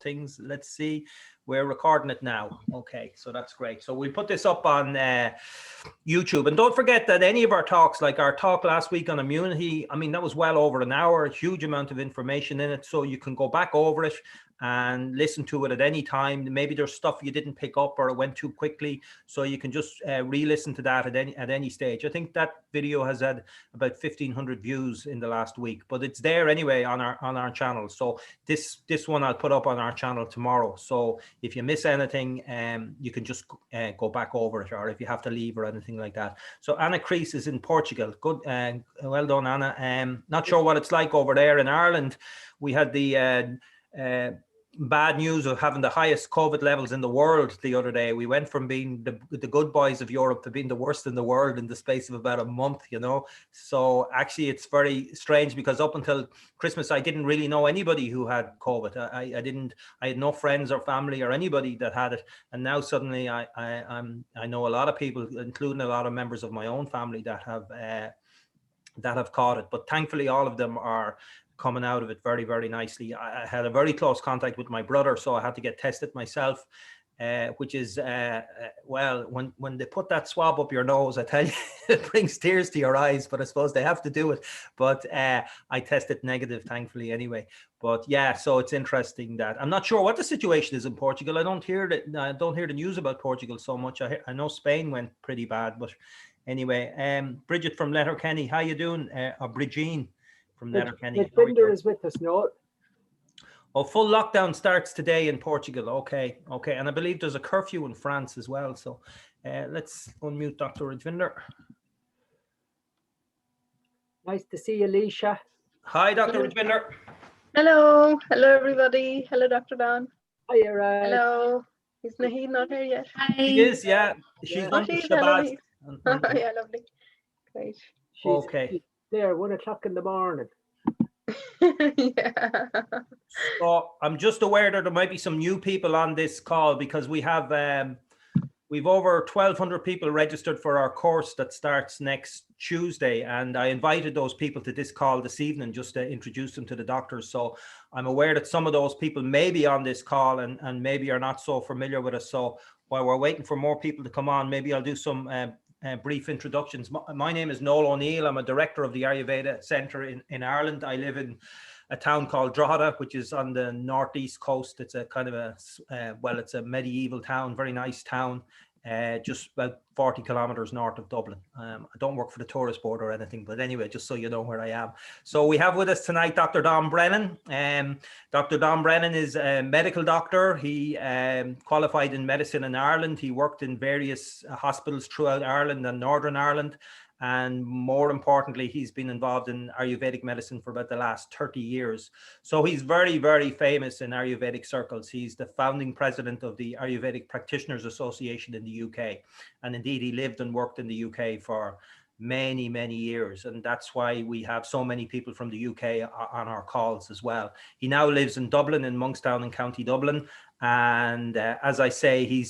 things. Let's see. We're recording it now. Okay, so that's great. So we'll put this up on YouTube. And don't forget that any of our talks, like our talk last week on immunity, I mean, that was well over an hour, a huge amount of information in it. So you can go back over it and listen to it at any time. Maybe there's stuff you didn't pick up or it went too quickly. So you can just re-listen to that at any stage. I think that video has had about 1,500 views in the last week, but it's there anyway on our channel. So this one I'll put up on our channel tomorrow. So if you miss anything, you can just go back over it, or if you have to leave or anything like that. So Anna Crease is in Portugal. Good, well done, Anna. Not sure what it's like over there in Ireland. We had the bad news of having the highest COVID levels in the world the other day. We went from being the good boys of Europe to being the worst in the world in the space of about a month, you know. So actually it's very strange, because up until Christmas I didn't really know anybody who had COVID. I had no friends or family or anybody that had it, and now suddenly I know a lot of people, including a lot of members of my own family, that have caught it. But thankfully all of them are coming out of it very, very nicely. I had a very close contact with my brother, so I had to get tested myself, which is, well, when they put that swab up your nose, I tell you, it brings tears to your eyes, but I suppose they have to do it. But I tested negative, thankfully, anyway. But yeah, so it's interesting that I'm not sure what the situation is in Portugal. I don't hear the news about Portugal so much. I know Spain went pretty bad, but anyway, Bridget from Letterkenny, how you doing? Or Bridgine from Letterkenny. Rajvinder is with us, no? Oh, full lockdown starts today in Portugal. Okay, okay. And I believe there's a curfew in France as well. So let's unmute Dr. Rajvinder. Nice to see you, Alicia. Hi, Dr. Rajvinder. Hello. Hello, everybody. Hello, Dr. Don. Hi, Raj. Hello. Is Naheed not here yet? Hi. She is, yeah. She's done the Shabbat. Yeah, lovely. Great. Okay. There, 1 o'clock in the morning. Yeah. So I'm just aware that there might be some new people on this call, because we have we've over 1,200 people registered for our course that starts next Tuesday, and I invited those people to this call this evening just to introduce them to the doctors. So I'm aware that some of those people may be on this call and maybe are not so familiar with us. So while we're waiting for more people to come on, maybe I'll do some brief introductions. My name is Noel O'Neill. I'm a director of the Ayurveda Centre in Ireland. I live in a town called Drogheda, which is on the northeast coast. It's a kind of well, it's a medieval town, very nice town, just about 40 kilometers north of Dublin. I don't work for the tourist board or anything, but anyway, just so you know where I am. So we have with us tonight Dr. Don Breland. Dr. Don Breland is a medical doctor. He qualified in medicine in Ireland. He worked in various hospitals throughout Ireland and Northern Ireland. And more importantly, he's been involved in Ayurvedic medicine for about the last 30 years. So he's very, very famous in Ayurvedic circles. He's the founding president of the Ayurvedic Practitioners Association in the UK. And indeed, he lived and worked in the UK for many, many years. And that's why we have so many people from the UK on our calls as well. He now lives in Dublin, in Monkstown in County Dublin. And as I say,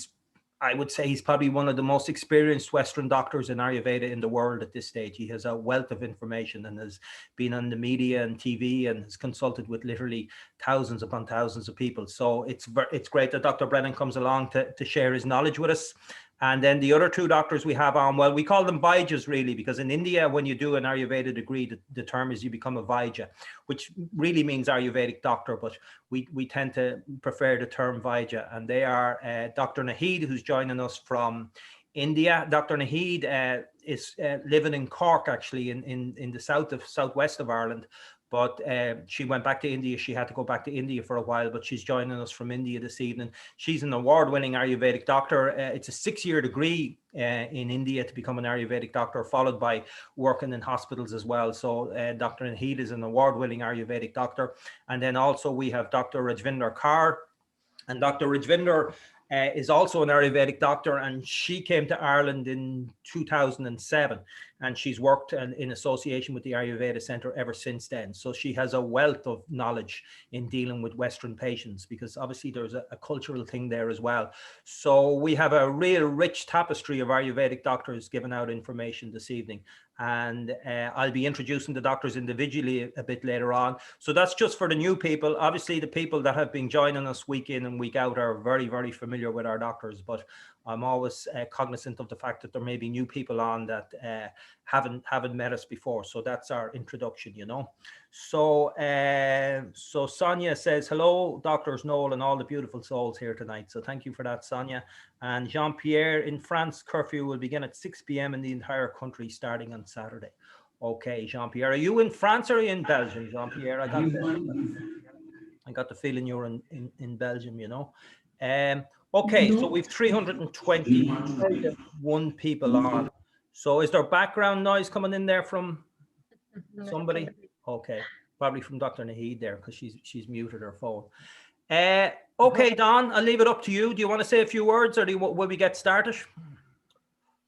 I would say he's probably one of the most experienced Western doctors in Ayurveda in the world at this stage. He has a wealth of information and has been on the media and TV and has consulted with literally thousands upon thousands of people. So it's great that Dr. Breland comes along to share his knowledge with us. And then the other two doctors we have on, well, we call them Vaidhas really, because in India, when you do an Ayurveda degree, the term is you become a Vaidya, which really means Ayurvedic doctor, but we tend to prefer the term Vaidya. And they are Dr. Naheed, who's joining us from India. Dr. Naheed is living in Cork, actually, in the southwest of Ireland. But she went back to India. She had to go back to India for a while, but she's joining us from India this evening. She's an award-winning Ayurvedic doctor. It's a 6-year degree in India to become an Ayurvedic doctor, followed by working in hospitals as well. So Dr. Naheed is an award-winning Ayurvedic doctor. And then also we have Dr. Rajvinder Kaur. And Dr. Rajvinder is also an Ayurvedic doctor, and she came to Ireland in 2007. and she's worked in association with the Ayurveda Centre ever since then. So she has a wealth of knowledge in dealing with Western patients, because obviously there's a cultural thing there as well. So we have a real rich tapestry of Ayurvedic doctors giving out information this evening. And I'll be introducing the doctors individually a bit later on. So that's just for the new people. Obviously, the people that have been joining us week in and week out are very, very familiar with our doctors, but I'm always cognizant of the fact that there may be new people on that haven't met us before. So that's our introduction, you know. So so Sonia says, hello, Doctors Noel and all the beautiful souls here tonight. So thank you for that, Sonia. And Jean-Pierre, in France, curfew will begin at 6 p.m. in the entire country starting on Saturday. Okay, Jean-Pierre, are you in France or are you in Belgium, Jean-Pierre? I got the feeling you're in Belgium, you know. Okay, so we've 321 people on. So is there background noise coming in there from somebody? Okay, probably from Dr. Naheed there, because she's muted her phone. Okay, Don, I'll leave it up to you. Do you want to say a few words, or will we get started?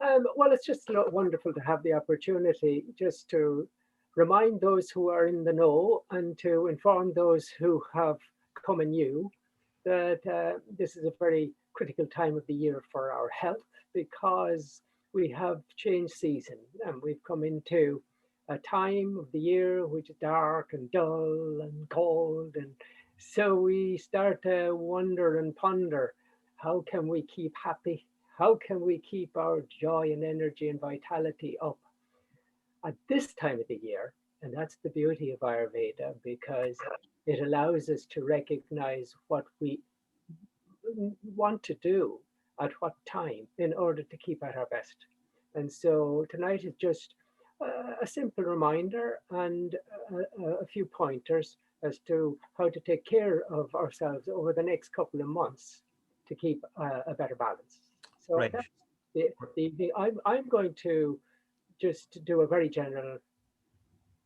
Well, it's just wonderful to have the opportunity just to remind those who are in the know and to inform those who have come anew that this is a very critical time of the year for our health, because we have changed season and we've come into a time of the year which is dark and dull and cold, and so we start to wonder and ponder, how can we keep happy? How can we keep our joy and energy and vitality up at this time of the year? And that's the beauty of Ayurveda, because it allows us to recognize what we want to do at what time in order to keep at our best. And so tonight is just a simple reminder and a few pointers as to how to take care of ourselves over the next couple of months to keep a better balance. So Right. that's I'm going to just do a very general,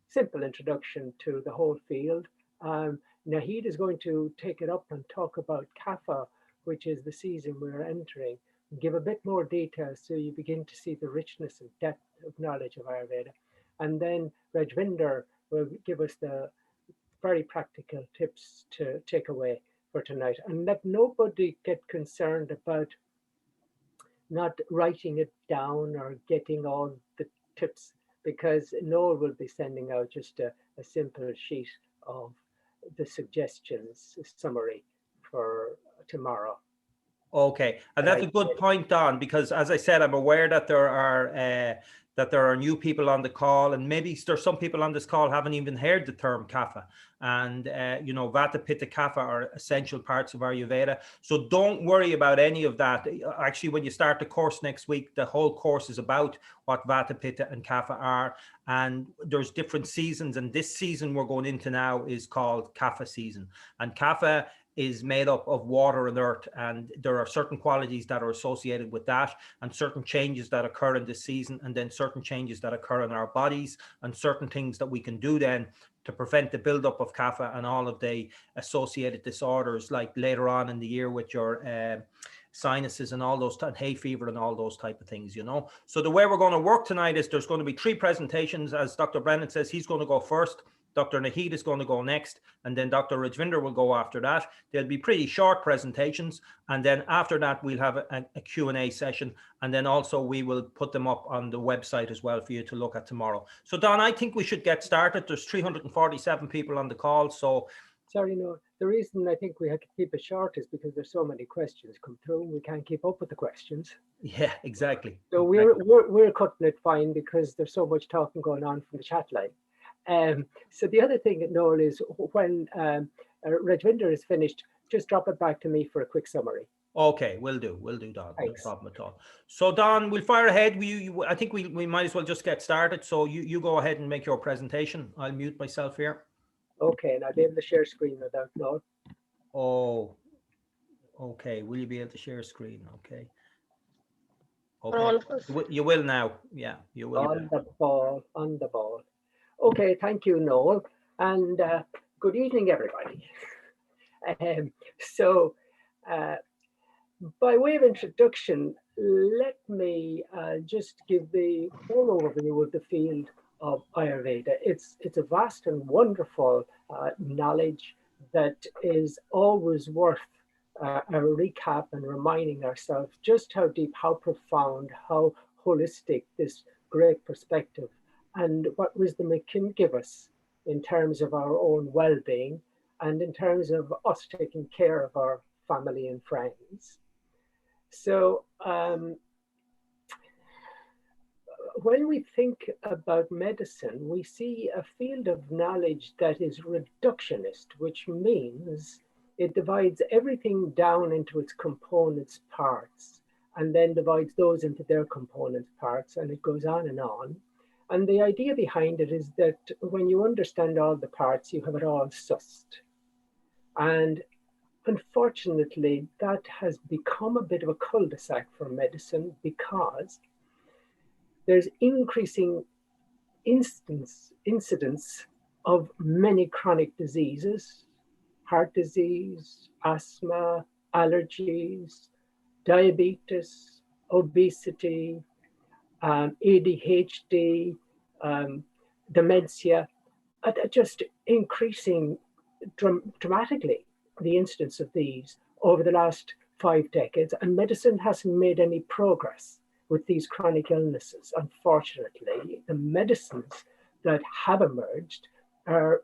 simple introduction to the whole field. Naheed is going to take it up and talk about Kapha, which is the season we're entering, give a bit more detail so you begin to see the richness and depth of knowledge of Ayurveda. And then Rajvinder will give us the very practical tips to take away for tonight. And let nobody get concerned about not writing it down or getting all the tips, because Noel will be sending out just a simple sheet of the suggestions summary for tomorrow. Okay, and that's a good point, Don, because as I said, I'm aware that there are new people on the call, and maybe there's some people on this call haven't even heard the term Kapha. And you know, Vata, Pitta, Kapha are essential parts of Ayurveda. So don't worry about any of that. Actually, when you start the course next week, the whole course is about what Vata, Pitta, and Kapha are. And there's different seasons, and this season we're going into now is called Kapha season. And Kapha is made up of water and earth, and there are certain qualities that are associated with that, and certain changes that occur in this season, and then certain changes that occur in our bodies, and certain things that we can do then to prevent the buildup of Kapha and all of the associated disorders, like later on in the year with your sinuses and all those, and hay fever and all those type of things, you know. So the way we're going to work tonight is there's going to be 3 presentations. As Dr. Breland says, he's going to go first. Dr. Naheed is going to go next, and then Dr. Rajvinder will go after that. They'll be pretty short presentations, and then after that we'll have a Q&A session, and then also we will put them up on the website as well for you to look at tomorrow. So Don, I think we should get started. There's 347 people on the call, so... Sorry, no, the reason I think we have to keep it short is because there's so many questions come through and we can't keep up with the questions. Yeah, exactly. So we're cutting it fine because there's so much talking going on from the chat line. So the other thing, Noel, is when Rajvinder is finished, just drop it back to me for a quick summary. Okay, will do, Don. Thanks. No problem at all. So Don, we'll fire ahead. I think we might as well just get started. So you go ahead and make your presentation. I'll mute myself here. Okay, and I'll be able to share screen without Noel. Oh, okay. Will you be able to share screen? Okay. You will now. Yeah, you will. On the ball. Okay, thank you, Noel, and good evening, everybody. So by way of introduction, let me just give the whole overview of the field of Ayurveda. It's a vast and wonderful knowledge that is always worth a recap and reminding ourselves just how deep, how profound, how holistic this great perspective and what wisdom it can give us in terms of our own well-being and in terms of us taking care of our family and friends. So when we think about medicine, we see a field of knowledge that is reductionist, which means it divides everything down into its components parts and then divides those into their components parts, and it goes on and on. And the idea behind it is that when you understand all the parts, you have it all sussed. And unfortunately, that has become a bit of a cul-de-sac for medicine because there's increasing incidence of many chronic diseases, heart disease, asthma, allergies, diabetes, obesity, ADHD, dementia, just increasing dramatically the incidence of these over the last 5 decades, and medicine hasn't made any progress with these chronic illnesses. Unfortunately, the medicines that have emerged are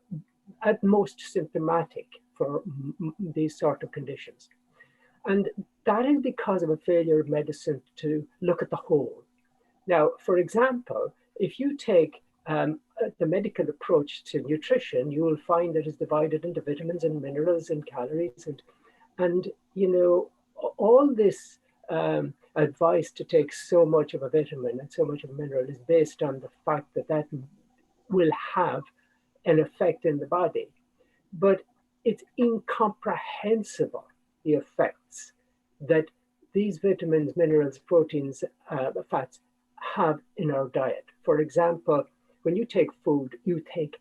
at most symptomatic for these sort of conditions. And that is because of a failure of medicine to look at the whole. Now, for example, if you take the medical approach to nutrition, you will find that it's divided into vitamins and minerals and calories, and you know, all this advice to take so much of a vitamin and so much of a mineral is based on the fact that that will have an effect in the body. But it's incomprehensible, the effects that these vitamins, minerals, proteins, fats have in our diet. For example, when you take food, you take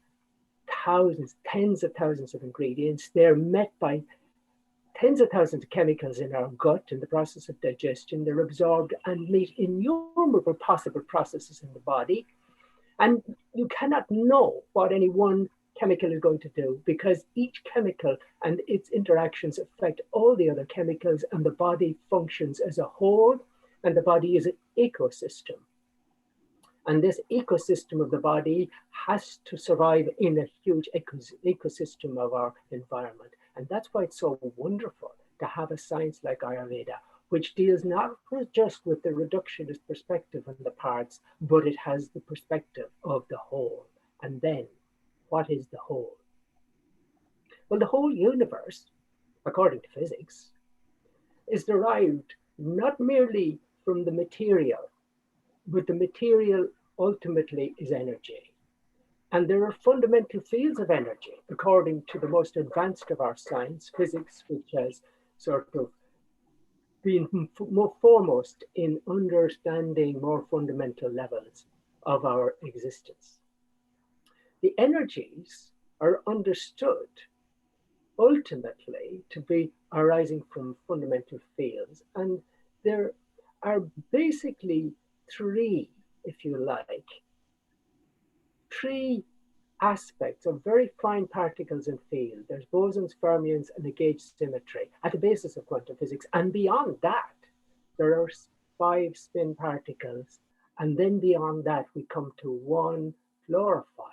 thousands, tens of thousands of ingredients. They're met by tens of thousands of chemicals in our gut in the process of digestion. They're absorbed and meet innumerable possible processes in the body. And you cannot know what any one chemical is going to do because each chemical and its interactions affect all the other chemicals, and the body functions as a whole, and the body is an ecosystem. And this ecosystem of the body has to survive in a huge ecosystem of our environment. And that's why it's so wonderful to have a science like Ayurveda, which deals not just with the reductionist perspective on the parts, but it has the perspective of the whole. And then, what is the whole? Well, the whole universe, according to physics, is derived not merely from the material, but the material ultimately is energy. And there are fundamental fields of energy, according to the most advanced of our science, physics, which has sort of been more foremost in understanding more fundamental levels of our existence. The energies are understood ultimately to be arising from fundamental fields, and there are basically three, if you like, three aspects of very fine particles in field. There's bosons, fermions, and the gauge symmetry at the basis of quantum physics. And beyond that, there are 5 spin particles. And then beyond that, we come to one glorified,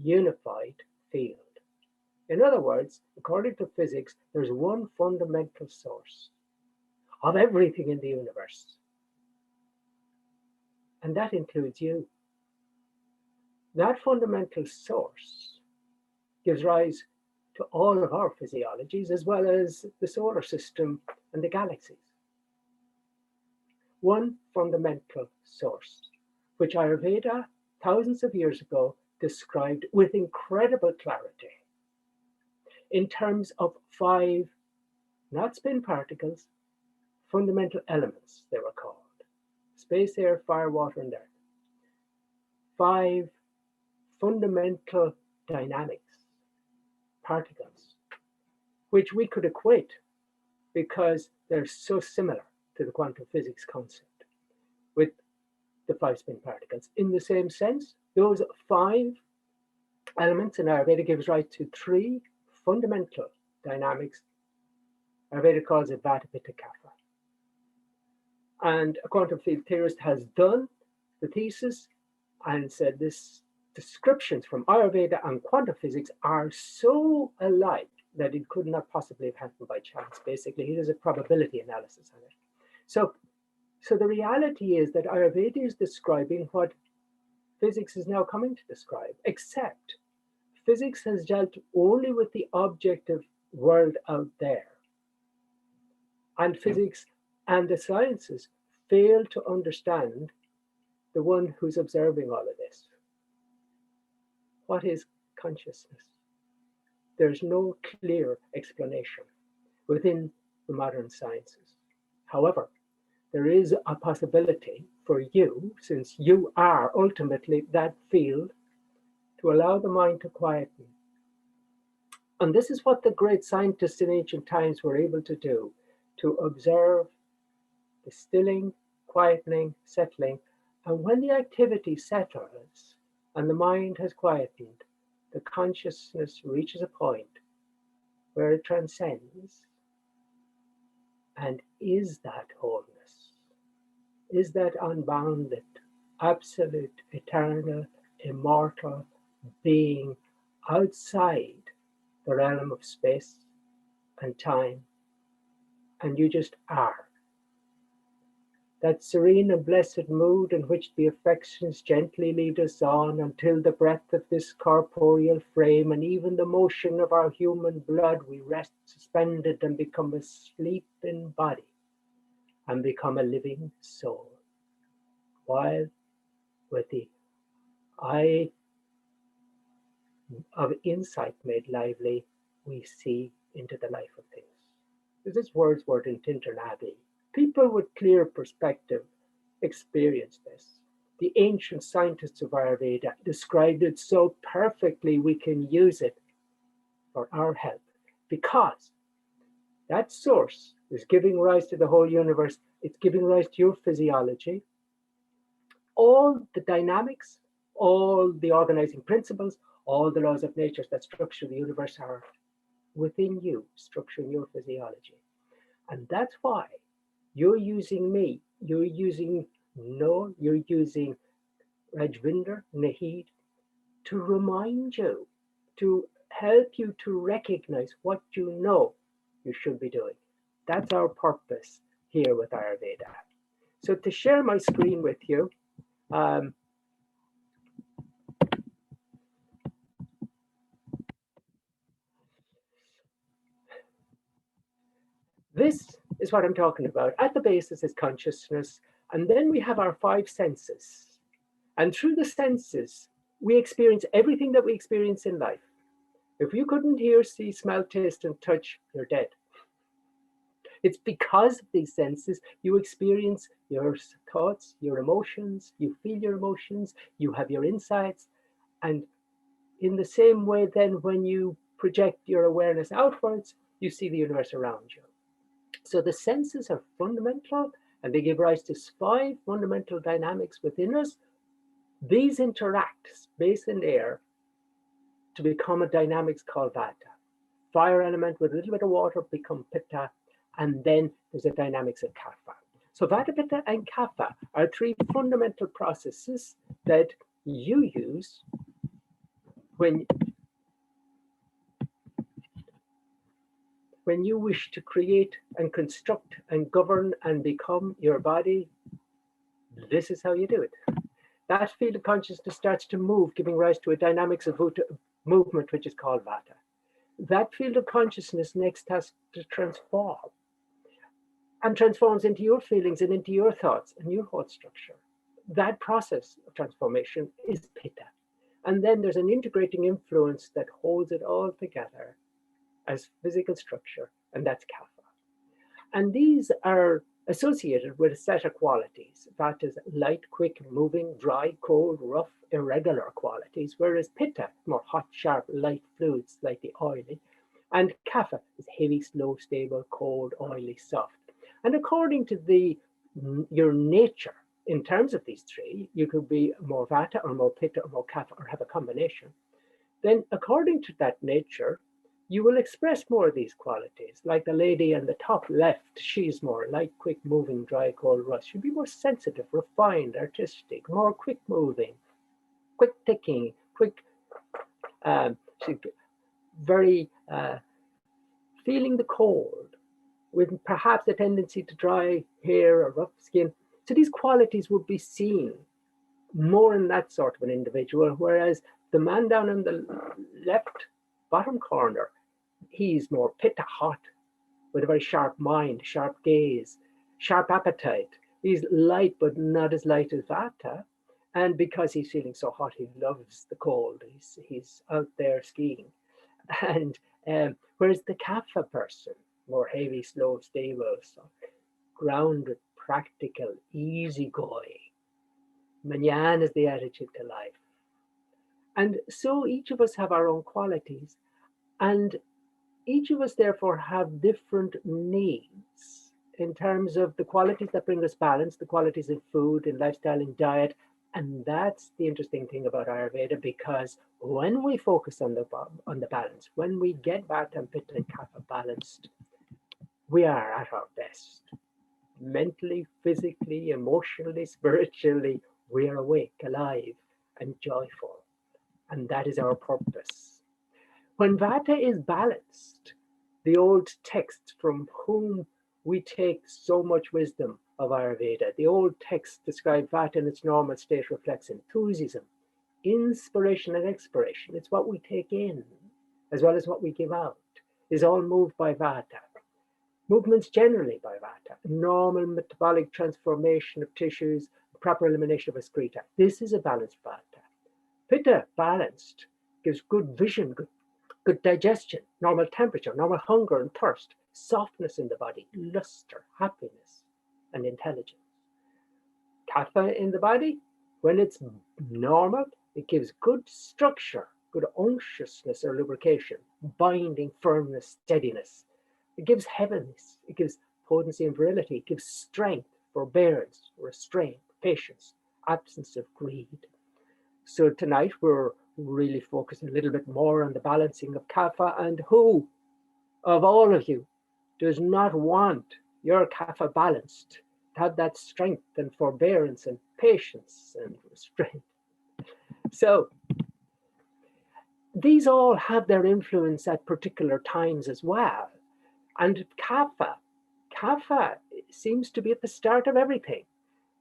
unified field. In other words, according to physics, there's one fundamental source of everything in the universe. And that includes you. That fundamental source gives rise to all of our physiologies, as well as the solar system and the galaxies. One fundamental source, which Ayurveda, thousands of years ago, described with incredible clarity in terms of 5, not spin particles, fundamental elements, they were called. Space, air, fire, water, and earth. 5 fundamental dynamics, particles, which we could equate because they're so similar to the quantum physics concept with the 5 spin particles. In the same sense, those 5 elements in Ayurveda gives rise to 3 fundamental dynamics. Ayurveda calls it Vata, Pitta, Kapha. And a quantum field theorist has done the thesis and said this descriptions from Ayurveda and quantum physics are so alike that it could not possibly have happened by chance. Basically, he does a probability analysis on it. So the reality is that Ayurveda is describing what physics is now coming to describe, except physics has dealt only with the objective world out there. And physics and the sciences fail to understand the one who's observing all of this. What is consciousness? There's no clear explanation within the modern sciences. However, there is a possibility for you, since you are ultimately that field, to allow the mind to quieten. And this is what the great scientists in ancient times were able to do, to observe the stilling, quietening, settling. And when the activity settles and the mind has quietened, the consciousness reaches a point where it transcends and is that wholeness, is that unbounded, absolute, eternal, immortal being outside the realm of space and time, and you just are. That serene and blessed mood in which the affections gently lead us on until the breath of this corporeal frame and even the motion of our human blood, we rest suspended and become a sleeping body and become a living soul. While with the eye of insight made lively, we see into the life of things. This is Wordsworth in Tintern Abbey. People with clear perspective experience this. The ancient scientists of Ayurveda described it so perfectly we can use it for our help, because that source is giving rise to the whole universe. It's giving rise to your physiology. All the dynamics, all the organizing principles, all the laws of nature that structure the universe are within you, structuring your physiology. And that's why you're using me, you're using Noah, you're using Rajvinder, Nahid, to remind you, to help you to recognize what you know you should be doing. That's our purpose here with Ayurveda. So to share my screen with you, this is what I'm talking about. At the basis is consciousness, and then we have our 5 senses. And through the senses, we experience everything that we experience in life. If you couldn't hear, see, smell, taste, and touch, you're dead. It's because of these senses you experience your thoughts, your emotions, you feel your emotions, you have your insights. And in the same way, then, when you project your awareness outwards, you see the universe around you. So the senses are fundamental, and they give rise to 5 fundamental dynamics within us. These interact, space and air, to become a dynamics called Vata. Fire element with a little bit of water become Pitta, and then there's a dynamics of Kapha. So Vata, Pitta, and Kapha are 3 fundamental processes that you use when you wish to create and construct and govern and become your body. This is how you do it. That field of consciousness starts to move, giving rise to a dynamics of movement, which is called Vata. That field of consciousness next has to transform, and transforms into your feelings and into your thoughts and your thought structure. That process of transformation is Pitta. And then there's an integrating influence that holds it all together as physical structure, and that's Kapha. And these are associated with a set of qualities. That is light, quick, moving, dry, cold, rough, irregular qualities, whereas Pitta, more hot, sharp, light fluids, slightly oily, And Kapha is heavy, slow, stable, cold, oily, soft. And according to your nature, in terms of these three, you could be more Vata or more Pitta or more Kapha or have a combination. Then according to that nature, you will express more of these qualities. Like the lady on the top left, she's more light, quick moving, dry, cold, rust. She'll be more sensitive, refined, artistic, more quick moving, quick thinking, quick, very feeling the cold, with perhaps a tendency to dry hair or rough skin. So these qualities would be seen more in that sort of an individual, whereas the man down in the left bottom corner, he's more Pitta, hot, with a very sharp mind, sharp gaze, sharp appetite. He's light, but not as light as Vata. And because he's feeling so hot, he loves the cold. He's out there skiing. And whereas the Kapha person, more heavy, slow, stable, so grounded, practical, easygoing. Manyan is the attitude to life. And so each of us have our own qualities, and each of us therefore have different needs in terms of the qualities that bring us balance, the qualities in food, in lifestyle, in diet. And that's the interesting thing about Ayurveda, because when we focus on the balance, when we get Vata and Pitta and Kapha balanced, we are at our best. Mentally, physically, emotionally, spiritually, we are awake, alive, and joyful. And that is our purpose. When Vata is balanced, the old texts from whom we take so much wisdom of Ayurveda, the old texts describe Vata in its normal state reflects enthusiasm, inspiration, and expiration. It's what we take in, as well as what we give out, is all moved by Vata. Movements generally by Vata, normal metabolic transformation of tissues, proper elimination of excreta. This is a balanced Vata. Pitta, balanced, gives good vision, good digestion, normal temperature, normal hunger and thirst, softness in the body, luster, happiness, and intelligence. Kapha in the body, when it's normal, it gives good structure, good unctuousness or lubrication, binding, firmness, steadiness. It gives heaviness, it gives potency and virility, it gives strength, forbearance, restraint, patience, absence of greed. So tonight we're really focusing a little bit more on the balancing of Kapha, and who of all of you does not want your Kapha balanced, to have that strength and forbearance and patience and restraint. So these all have their influence at particular times as well. And Kapha seems to be at the start of everything.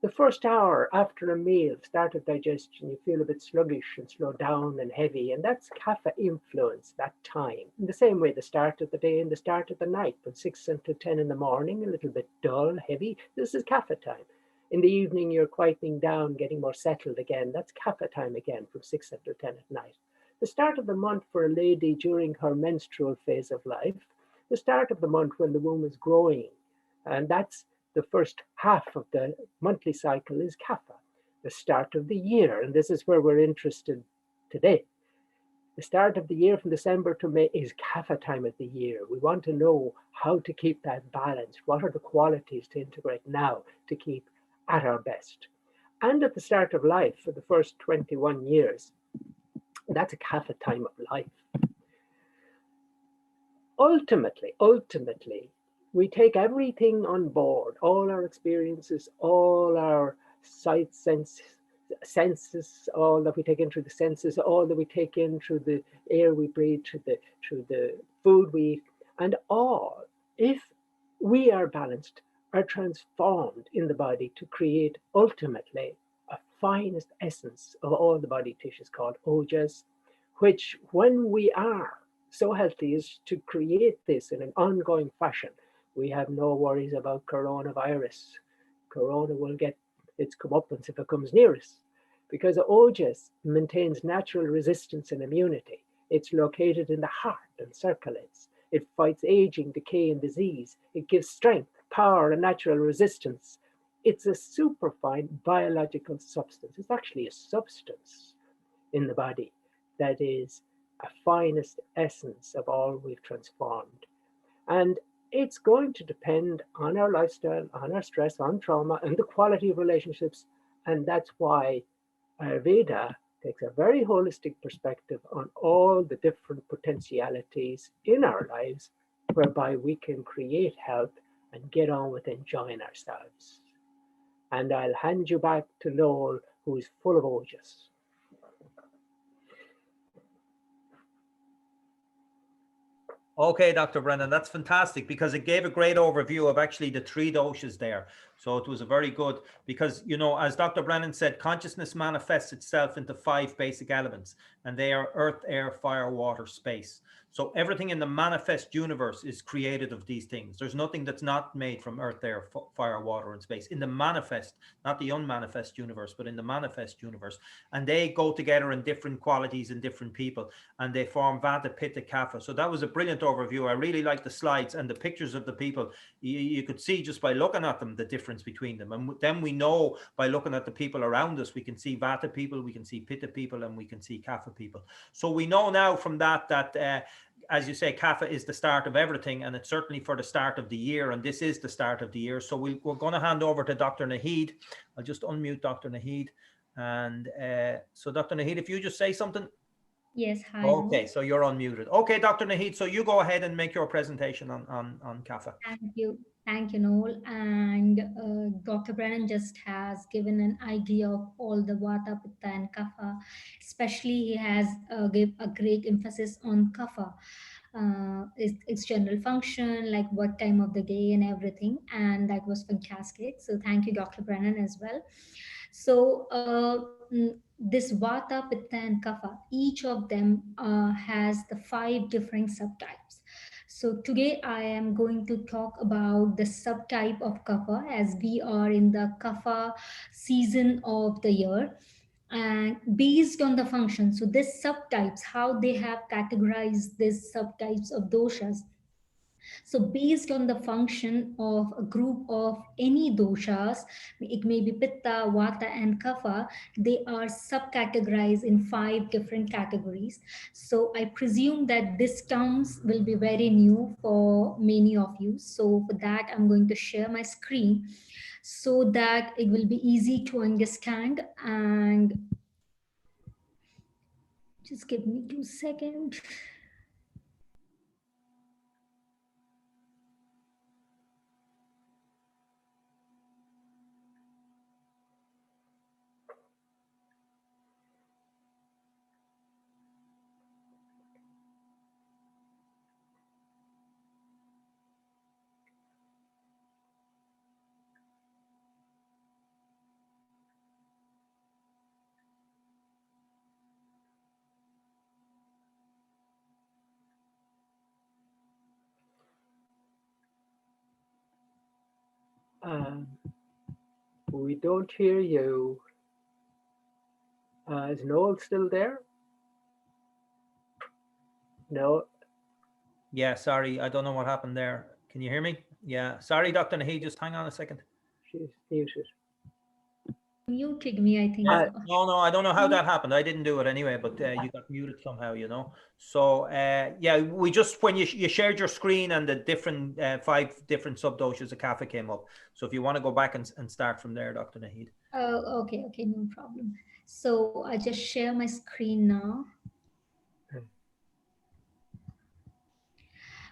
The first hour after a meal, start of digestion, you feel a bit sluggish and slow down and heavy, and that's Kapha influence, that time. In the same way, the start of the day and the start of the night, from 6 until 10 in the morning, a little bit dull, heavy, this is Kapha time. In the evening, you're quietening down, getting more settled again, that's Kapha time again, from 6 until 10 at night. The start of the month for a lady during her menstrual phase of life, the start of the month when the womb is growing, and that's the first half of the monthly cycle is Kapha, the start of the year, and this is where we're interested today. The start of the year from December to May is Kapha time of the year. We want to know how to keep that balance. What are the qualities to integrate now to keep at our best? And at the start of life, for the first 21 years, that's a Kapha time of life. Ultimately, we take everything on board, all our experiences, all our sight senses, all that we take in through the senses, all that we take in through the air we breathe, through the food we eat, and all, if we are balanced, are transformed in the body to create ultimately a finest essence of all the body tissues called ojas, which when we are so healthy as to create this in an ongoing fashion, we have no worries about coronavirus. Corona will get its comeuppance if it comes near us, because ojas maintains natural resistance and immunity. It's located in the heart and circulates. It fights aging, decay, and disease. It gives strength, power, and natural resistance. It's a superfine biological substance. It's actually a substance in the body that is a finest essence of all we've transformed. And it's going to depend on our lifestyle, on our stress, on trauma, and the quality of relationships. And that's why Ayurveda takes a very holistic perspective on all the different potentialities in our lives, whereby we can create health and get on with enjoying ourselves. And I'll hand you back to Noel, who is full of ojas. Okay, Dr. Brennan, that's fantastic because it gave a great overview of actually the 3 doshas there. So it was a very good, because, you know, as Dr. Brennan said, consciousness manifests itself into 5 basic elements, and they are earth, air, fire, water, space. So everything in the manifest universe is created of these things. There's nothing that's not made from earth, air, fire, water, and space. In the manifest, not the unmanifest universe, but in the manifest universe. And they go together in different qualities in different people, and they form Vata, Pitta, Kapha. So that was a brilliant overview. I really like the slides and the pictures of the people. You could see just by looking at them the difference between them. And then we know by looking at the people around us, we can see Vata people, we can see Pitta people, and we can see Kapha people. So we know now from that as you say, Kapha is the start of everything, and it's certainly for the start of the year, and this is the start of the year. So we're going to hand over to Dr. Naheed. I'll just unmute Dr. Naheed. And so Dr. Naheed, if you just say something. Yes, hi. Okay, so you're unmuted. Okay, Dr. Naheed, so you go ahead and make your presentation on Kapha. Thank you, Noel. And Dr. Brennan just has given an idea of all the Vata, Pitta, and Kapha. Especially, he has give a great emphasis on Kapha, its general function, like what time of the day and everything. And that was fantastic. So thank you, Dr. Brennan, as well. So this Vata, Pitta, and Kapha, each of them has the 5 different subtypes. So today I am going to talk about the subtype of Kapha, as we are in the Kapha season of the year. And based on the function, so this subtypes, how they have categorized these subtypes of doshas. So based on the function of a group of any doshas, it may be Pitta, Vata, and Kapha, they are subcategorized in 5 different categories. So I presume that this terms will be very new for many of you. So for that, I'm going to share my screen so that it will be easy to understand. And just give me 2 seconds. We don't hear you. Is Noel still there? No. Yeah, sorry, I don't know what happened there. Can you hear me? Yeah, sorry, Dr. Naheed, just hang on a second. She's muted. Muted me, I think. No, I don't know how that happened. I didn't do it anyway, but you got muted somehow, you know. So yeah, we just, when you shared your screen and the different 5 different subdoshas of Kapha came up. So if you want to go back and start from there, Dr. Naheed. Oh, okay, no problem. So I just share my screen now.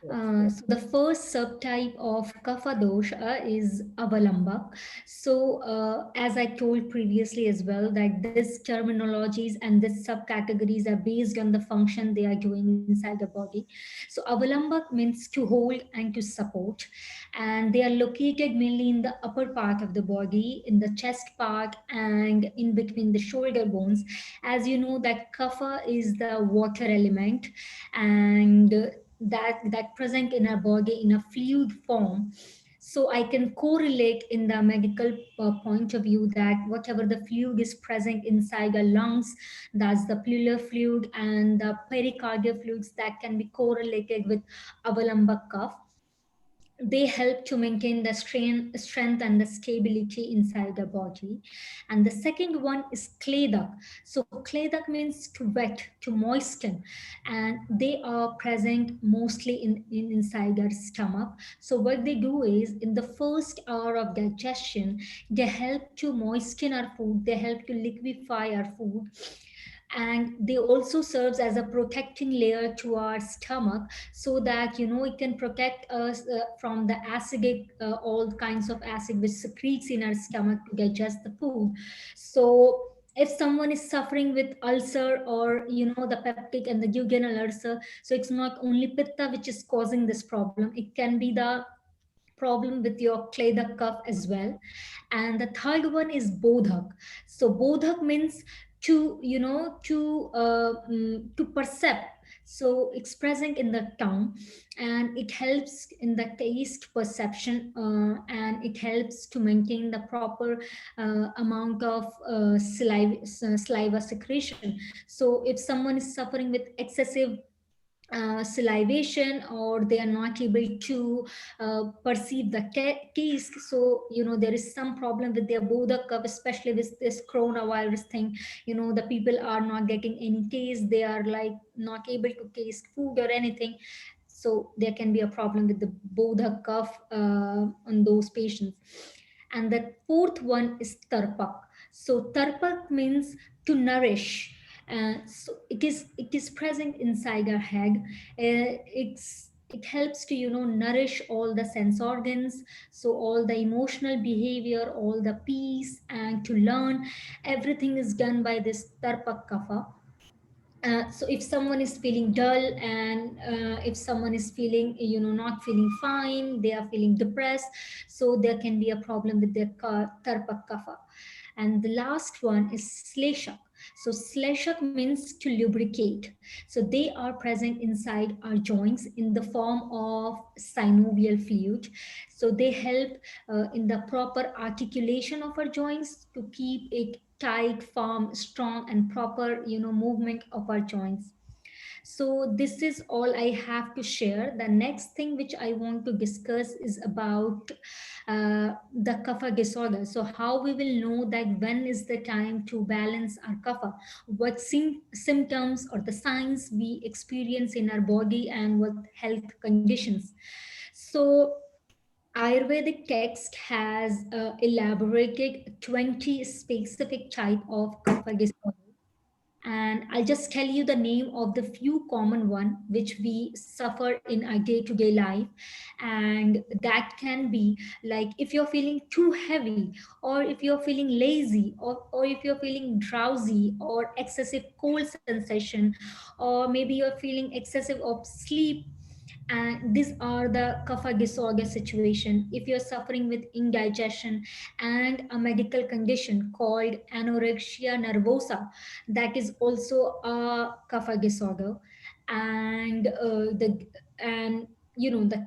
So the first subtype of Kapha dosha is Avalamba. So as I told previously as well, that this terminologies and this subcategories are based on the function they are doing inside the body. So Avalamba means to hold and to support, and they are located mainly in the upper part of the body, in the chest part and in between the shoulder bones. As you know that Kapha is the water element, and that present in our body in a fluid form. So I can correlate in the medical point of view that whatever the fluid is present inside the lungs, that's the pleural fluid and the pericardial fluids, that can be correlated with Avalamba cough. they help to maintain the strength and the stability inside the body. And the second one is kledak. So kledak means to wet, to moisten, and they are present mostly in inside their stomach. So what they do is, in the first hour of digestion, they help to moisten our food, they help to liquefy our food, and they also serves as a protecting layer to our stomach, so that it can protect us from the acidic, all kinds of acid which secretes in our stomach to digest the food. So if someone is suffering with ulcer, or the peptic and the duodenal ulcer, so it's not only pitta which is causing this problem, it can be the problem with your kledak cuff as well. And the third one is bodhak. So bodhak means to to perceive. So it's present in the tongue, and it helps in the taste perception, and it helps to maintain the proper amount of saliva secretion. So if someone is suffering with excessive salivation, or they are not able to perceive the taste, so there is some problem with their bodha cup, especially with this coronavirus thing. The people are not getting any taste, they are like not able to taste food or anything. So there can be a problem with the bodha cuff on those patients. And the fourth one is tarpak. So tarpak means to nourish. So it is present inside our head. It helps to nourish all the sense organs, so all the emotional behavior, all the peace, and to learn. Everything is done by this tarpak kapha. So if someone is feeling dull, and if someone is feeling not feeling fine, they are feeling depressed, so there can be a problem with their tarpak kapha. And the last one is sleshak. So sleshak means to lubricate. So they are present inside our joints in the form of synovial fluid. So they help in the proper articulation of our joints, to keep it tight, firm, strong, and proper movement of our joints. So this is all I have to share. The next thing which I want to discuss is about the kapha disorder. So how we will know that when is the time to balance our kapha, what symptoms or the signs we experience in our body, and what health conditions. So Ayurvedic text has elaborated 20 specific type of kapha disorder, and I'll just tell you the name of the few common one which we suffer in our day-to-day life. And that can be like, if you're feeling too heavy, or if you're feeling lazy, or if you're feeling drowsy, or excessive cold sensation, or maybe you're feeling excessive of sleep. And these are the kapha disorder situation. If you're suffering with indigestion and a medical condition called anorexia nervosa, that is also a kapha disorder. And the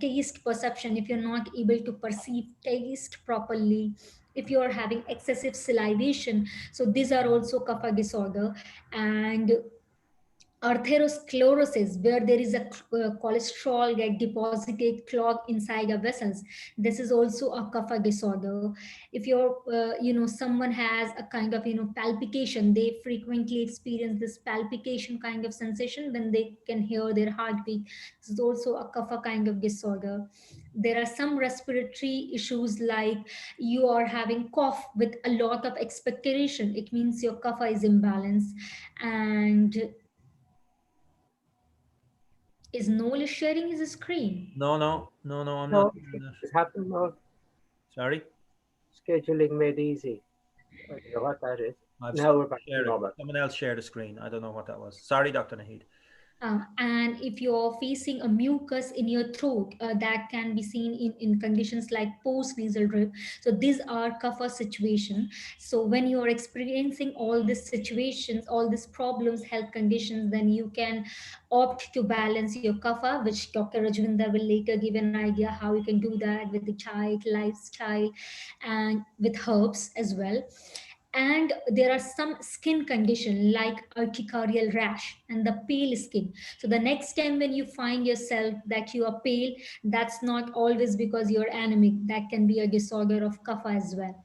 taste perception, if you're not able to perceive taste properly, if you're having excessive salivation, so these are also kapha disorder. And atherosclerosis, where there is a cholesterol get deposited clog inside the vessels, this is also a kapha disorder. If you're someone has a kind of palpitation, they frequently experience this palpitation kind of sensation when they can hear their heartbeat, this is also a kapha kind of disorder. There are some respiratory issues, like you are having cough with a lot of expectoration, it means your kapha is imbalanced. And is Noel sharing his screen? No, I'm No, not doing that. it's happened now. Sorry. Scheduling made easy. I don't know what that is. I've Now we're back to shared it. normal. Someone else shared a screen. I don't know what that was. Sorry, Dr. Nahid. And if you're facing a mucus in your throat, that can be seen in conditions like post-nasal drip. So these are kapha situation. So when you're experiencing all these situations, all these problems, health conditions, then you can opt to balance your kapha, which Dr. Rajvinder will later give an idea how you can do that with the diet, lifestyle, and with herbs as well. And there are some skin condition like urticarial rash and the pale skin. So the next time when you find yourself that you are pale, that's not always because you're anemic. That can be a disorder of kapha as well.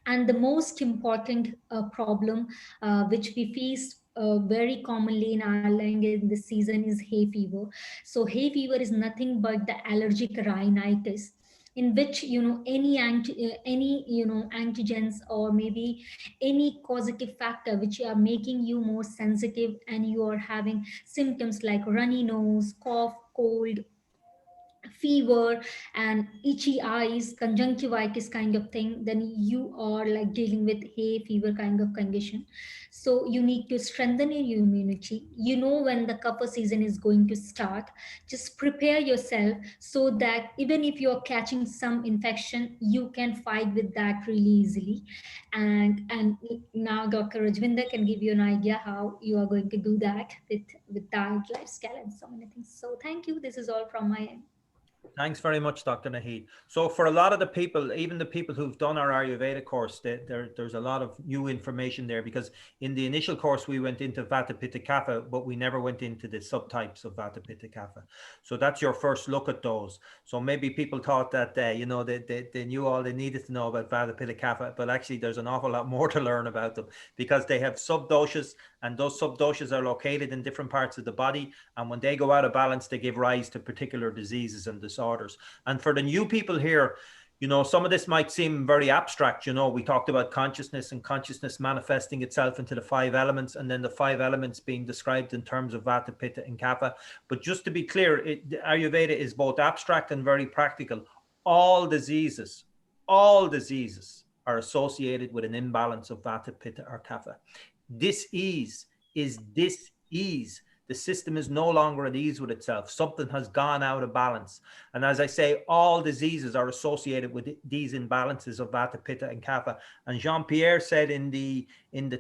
And the most important problem which we face very commonly in our land in this season is hay fever. So hay fever is nothing but the allergic rhinitis, in which any antigens or maybe any causative factor which are making you more sensitive, and you are having symptoms like runny nose, cough, cold, fever, and itchy eyes, conjunctivitis kind of thing, then you are like dealing with hay fever kind of condition. So you need to strengthen your immunity. When the kapha season is going to start, just prepare yourself so that even if you're catching some infection, you can fight with that really easily. And now Dr. Rajvinder can give you an idea how you are going to do that with diet, lifestyle, and so many things. So thank you. This is all from my end. Thanks very much, Dr. Naheed. So for a lot of the people, even the people who've done our Ayurveda course, there's a lot of new information there, because in the initial course, we went into Vata, Pitta, Kapha, but we never went into the subtypes of Vata, Pitta, Kapha. So that's your first look at those. So maybe people thought that, they knew all they needed to know about Vata, Pitta, Kapha, but actually there's an awful lot more to learn about them, because they have subdoshas, and those subdoshas are located in different parts of the body. And when they go out of balance, they give rise to particular diseases and disorders. And for the new people here, some of this might seem very abstract. We talked about consciousness, and consciousness manifesting itself into the 5 elements, and then the 5 elements being described in terms of Vata, Pitta, and Kapha. But just to be clear, Ayurveda is both abstract and very practical. All diseases are associated with an imbalance of Vata, Pitta, or Kapha. Dis-ease is dis-ease. The system is no longer at ease with itself. Something has gone out of balance. And as I say, all diseases are associated with these imbalances of Vata, Pitta, and Kapha. And Jean-Pierre said in the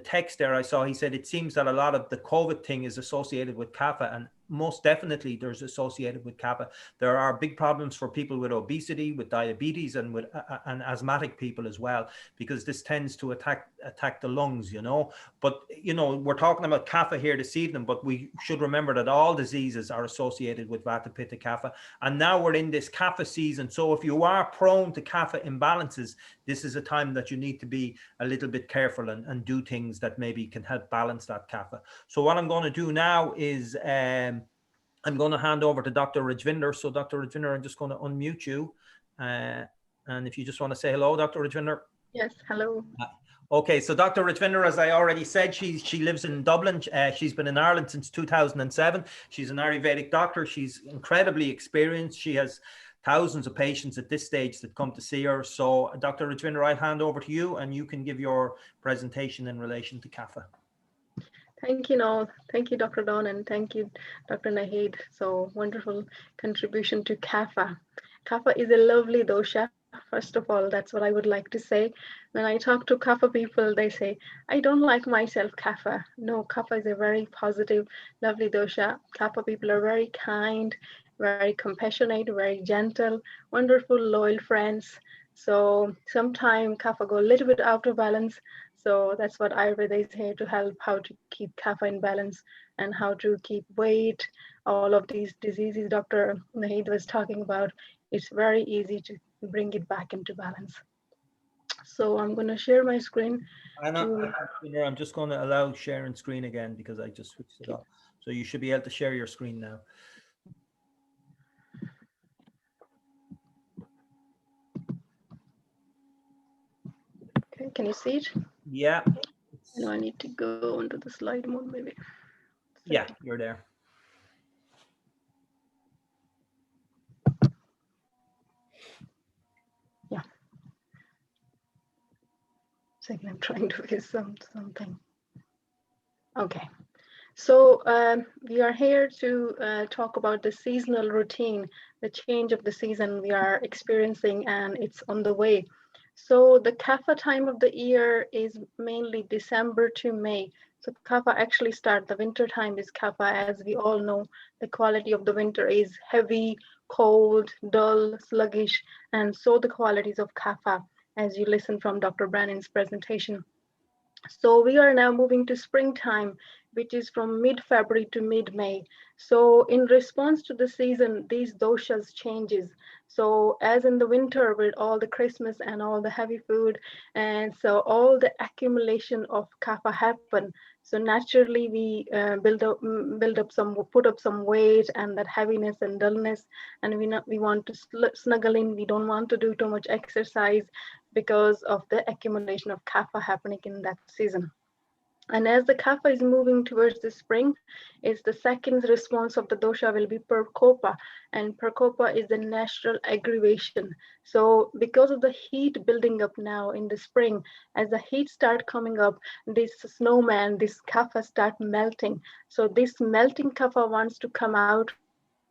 text there, he said, it seems that a lot of the COVID thing is associated with Kapha, and most definitely there's associated with Kapha. There are big problems for people with obesity, with diabetes, and with and asthmatic people as well, because this tends to attack the lungs, But, we're talking about Kapha here this evening, but we should remember that all diseases are associated with Vata, Pitta, Kapha. And now we're in this Kapha season. So if you are prone to Kapha imbalances, this is a time that you need to be a little bit careful and do things that maybe can help balance that Kapha. So what I'm going to do now is I'm going to hand over to Dr. Rajvinder. So Dr. Rajvinder, I'm just going to unmute you. And if you just want to say hello, Dr. Rajvinder. Yes, hello. Okay, so Dr. Rajvinder, as I already said, she lives in Dublin. She's been in Ireland since 2007. She's an Ayurvedic doctor. She's incredibly experienced. She has thousands of patients at this stage that come to see her. So Dr. Rajvinder, I'll hand over to you, and you can give your presentation in relation to Kapha. Thank you, Noel. Thank you, Dr. Don, and thank you, Dr. Naheed. So wonderful contribution to Kapha. Kapha is a lovely dosha. First of all, that's what I would like to say. When I talk to Kapha people, they say, I don't like myself Kapha. No, Kapha is a very positive, lovely dosha. Kapha people are very kind, very compassionate, very gentle, wonderful, loyal friends. So sometimes Kapha go a little bit out of balance. So that's what Ayurveda is here to help, how to keep Kapha in balance and how to keep weight, all of these diseases Dr. Naheed was talking about. It's very easy to bring it back into balance. So I'm going to share my screen. I'm just going to allow sharing screen again because I just switched it off. So you should be able to share your screen now. Okay, can you see it? Yeah. No, I need to go into the slide mode maybe. Yeah, you're there. Yeah. Second, I'm trying to fix something. Okay. So we are here to talk about the seasonal routine, the change of the season we are experiencing, and it's on the way. So the Kapha time of the year is mainly December to May. So Kapha actually the winter time is Kapha. As we all know, the quality of the winter is heavy, cold, dull, sluggish, and so the qualities of Kapha, as you listen from Dr. Brannan's presentation. So we are now moving to springtime, which is from mid-February to mid-May. So in response to the season, these doshas changes. So as in the winter with all the Christmas and all the heavy food, and so all the accumulation of kapha happen. So naturally we put up some weight and that heaviness and dullness, and we want to snuggle in. We don't want to do too much exercise because of the accumulation of kapha happening in that season. And as the kapha is moving towards the spring, is the second response of the dosha will be perkopa, and perkopa is the natural aggravation. So because of the heat building up now in the spring, as the heat start coming up, this snowman, this kapha start melting. So this melting kapha wants to come out from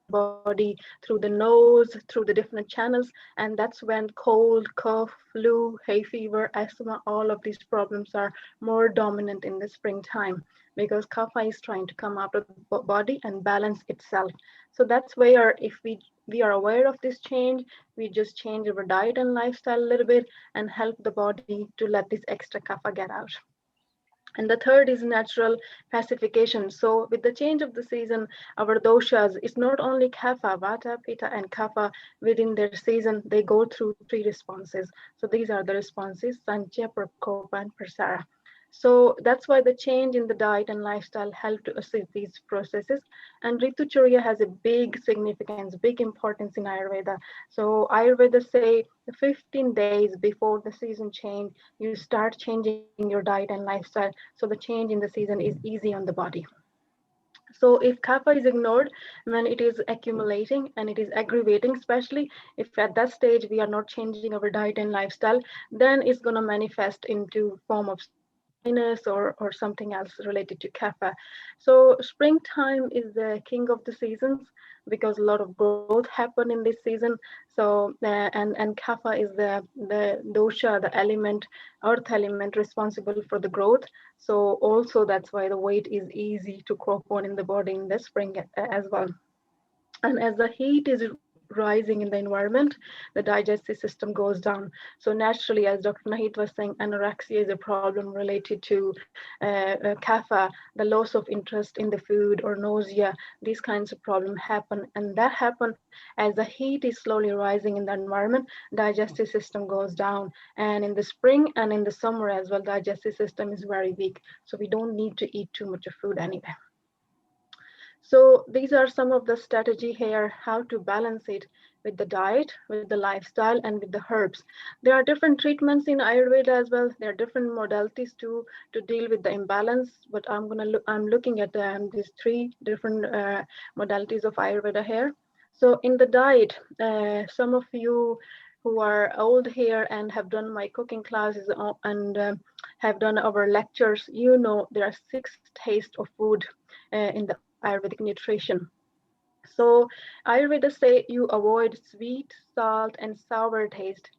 the body through the nose, through the different channels, and that's when cold, cough, flu, hay fever, asthma, all of these problems are more dominant in the springtime because kapha is trying to come out of the body and balance itself. So that's where if we are aware of this change, we just change our diet and lifestyle a little bit and help the body to let this extra kapha get out. And the third is natural pacification. So with the change of the season, our doshas, it's not only kapha, vata, pitta, and kapha within their season, they go through three responses. So these are the responses, sanchya, prakopa, and prasara. So that's why the change in the diet and lifestyle help to assist these processes. And Ritucharya has a big significance, big importance in Ayurveda. So Ayurveda say 15 days before the season change, you start changing your diet and lifestyle. So the change in the season is easy on the body. So if kapha is ignored, when it is accumulating and it is aggravating, especially if at that stage we are not changing our diet and lifestyle, then it's going to manifest into form of some dryness or something else related to kapha. So springtime is the king of the seasons because a lot of growth happen in this season. So and kapha is the dosha, the element, earth element responsible for the growth. So also that's why the weight is easy to crop on in the body in the spring as well. And as the heat is rising in the environment, the digestive system goes down. So naturally, as Dr. Nahid was saying, anorexia is a problem related to kapha, the loss of interest in the food or nausea. These kinds of problems happen, and that happen as the heat is slowly rising in the environment. Digestive system goes down, and in the spring and in the summer as well, digestive system is very weak. So we don't need to eat too much of food anyway. So these are some of the strategy here, how to balance it with the diet, with the lifestyle, and with the herbs. There are different treatments in Ayurveda as well. There are different modalities to deal with the imbalance, but I'm looking at these three different modalities of Ayurveda here. So in the diet, some of you who are old here and have done my cooking classes and have done our lectures, you know there are 6 tastes of food in the Ayurvedic nutrition. So Ayurveda say you avoid sweet, salt, and sour taste.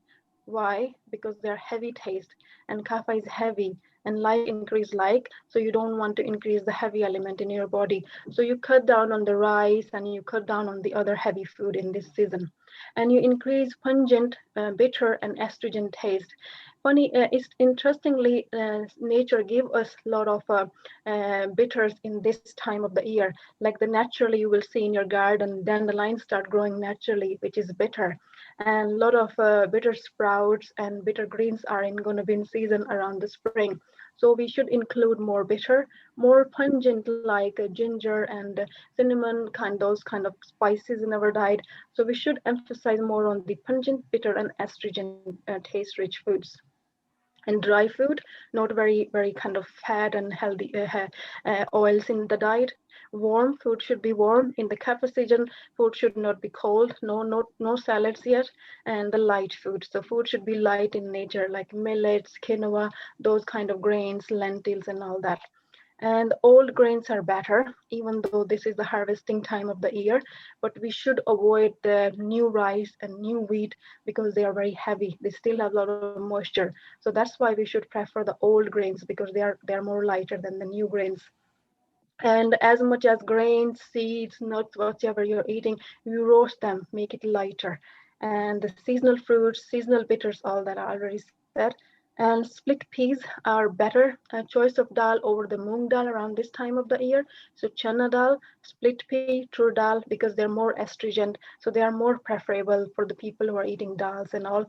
Why? Because they're heavy taste, and kapha is heavy, and like increase like, so you don't want to increase the heavy element in your body. So you cut down on the rice and you cut down on the other heavy food in this season, and you increase pungent, bitter, and astringent taste. Funny, it's interestingly, nature give us a lot of bitters in this time of the year. Like the naturally you will see in your garden, dandelions start growing naturally, which is bitter, and a lot of bitter sprouts and bitter greens are going to be in season around the spring. So we should include more bitter, more pungent like ginger and cinnamon, those kind of spices in our diet. So we should emphasize more on the pungent, bitter, and astringent taste-rich foods. And dry food, not very kind of fat and healthy oils in the diet. Warm food should be warm. In the kapha season, food should not be cold. No salads yet. And the light food, so food should be light in nature, like millets, quinoa, those kind of grains, lentils, and all that. And old grains are better, even though this is the harvesting time of the year, but we should avoid the new rice and new wheat because they are very heavy. They still have a lot of moisture. So that's why we should prefer the old grains because they are more lighter than the new grains. And as much as grains, seeds, nuts, whatever you're eating, you roast them, make it lighter. And the seasonal fruits, seasonal bitters, all that I already said. And split peas are better choice of dal over the moong dal around this time of the year. So chana dal, split pea, tur dal, because they're more astringent, so they are more preferable for the people who are eating dals and all.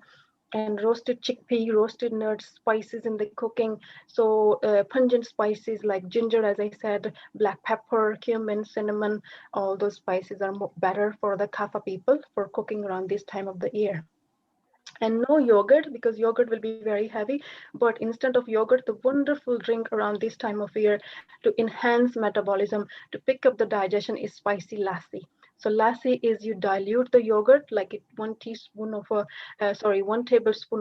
And roasted chickpea, roasted nuts, spices in the cooking. So pungent spices like ginger, as I said, black pepper, cumin, cinnamon, all those spices are better for the Kapha people for cooking around this time of the year. And no yogurt, because yogurt will be very heavy, but instead of yogurt, the wonderful drink around this time of year to enhance metabolism, to pick up the digestion, is spicy lassi. So lassi is you dilute the yogurt, like 1 tablespoon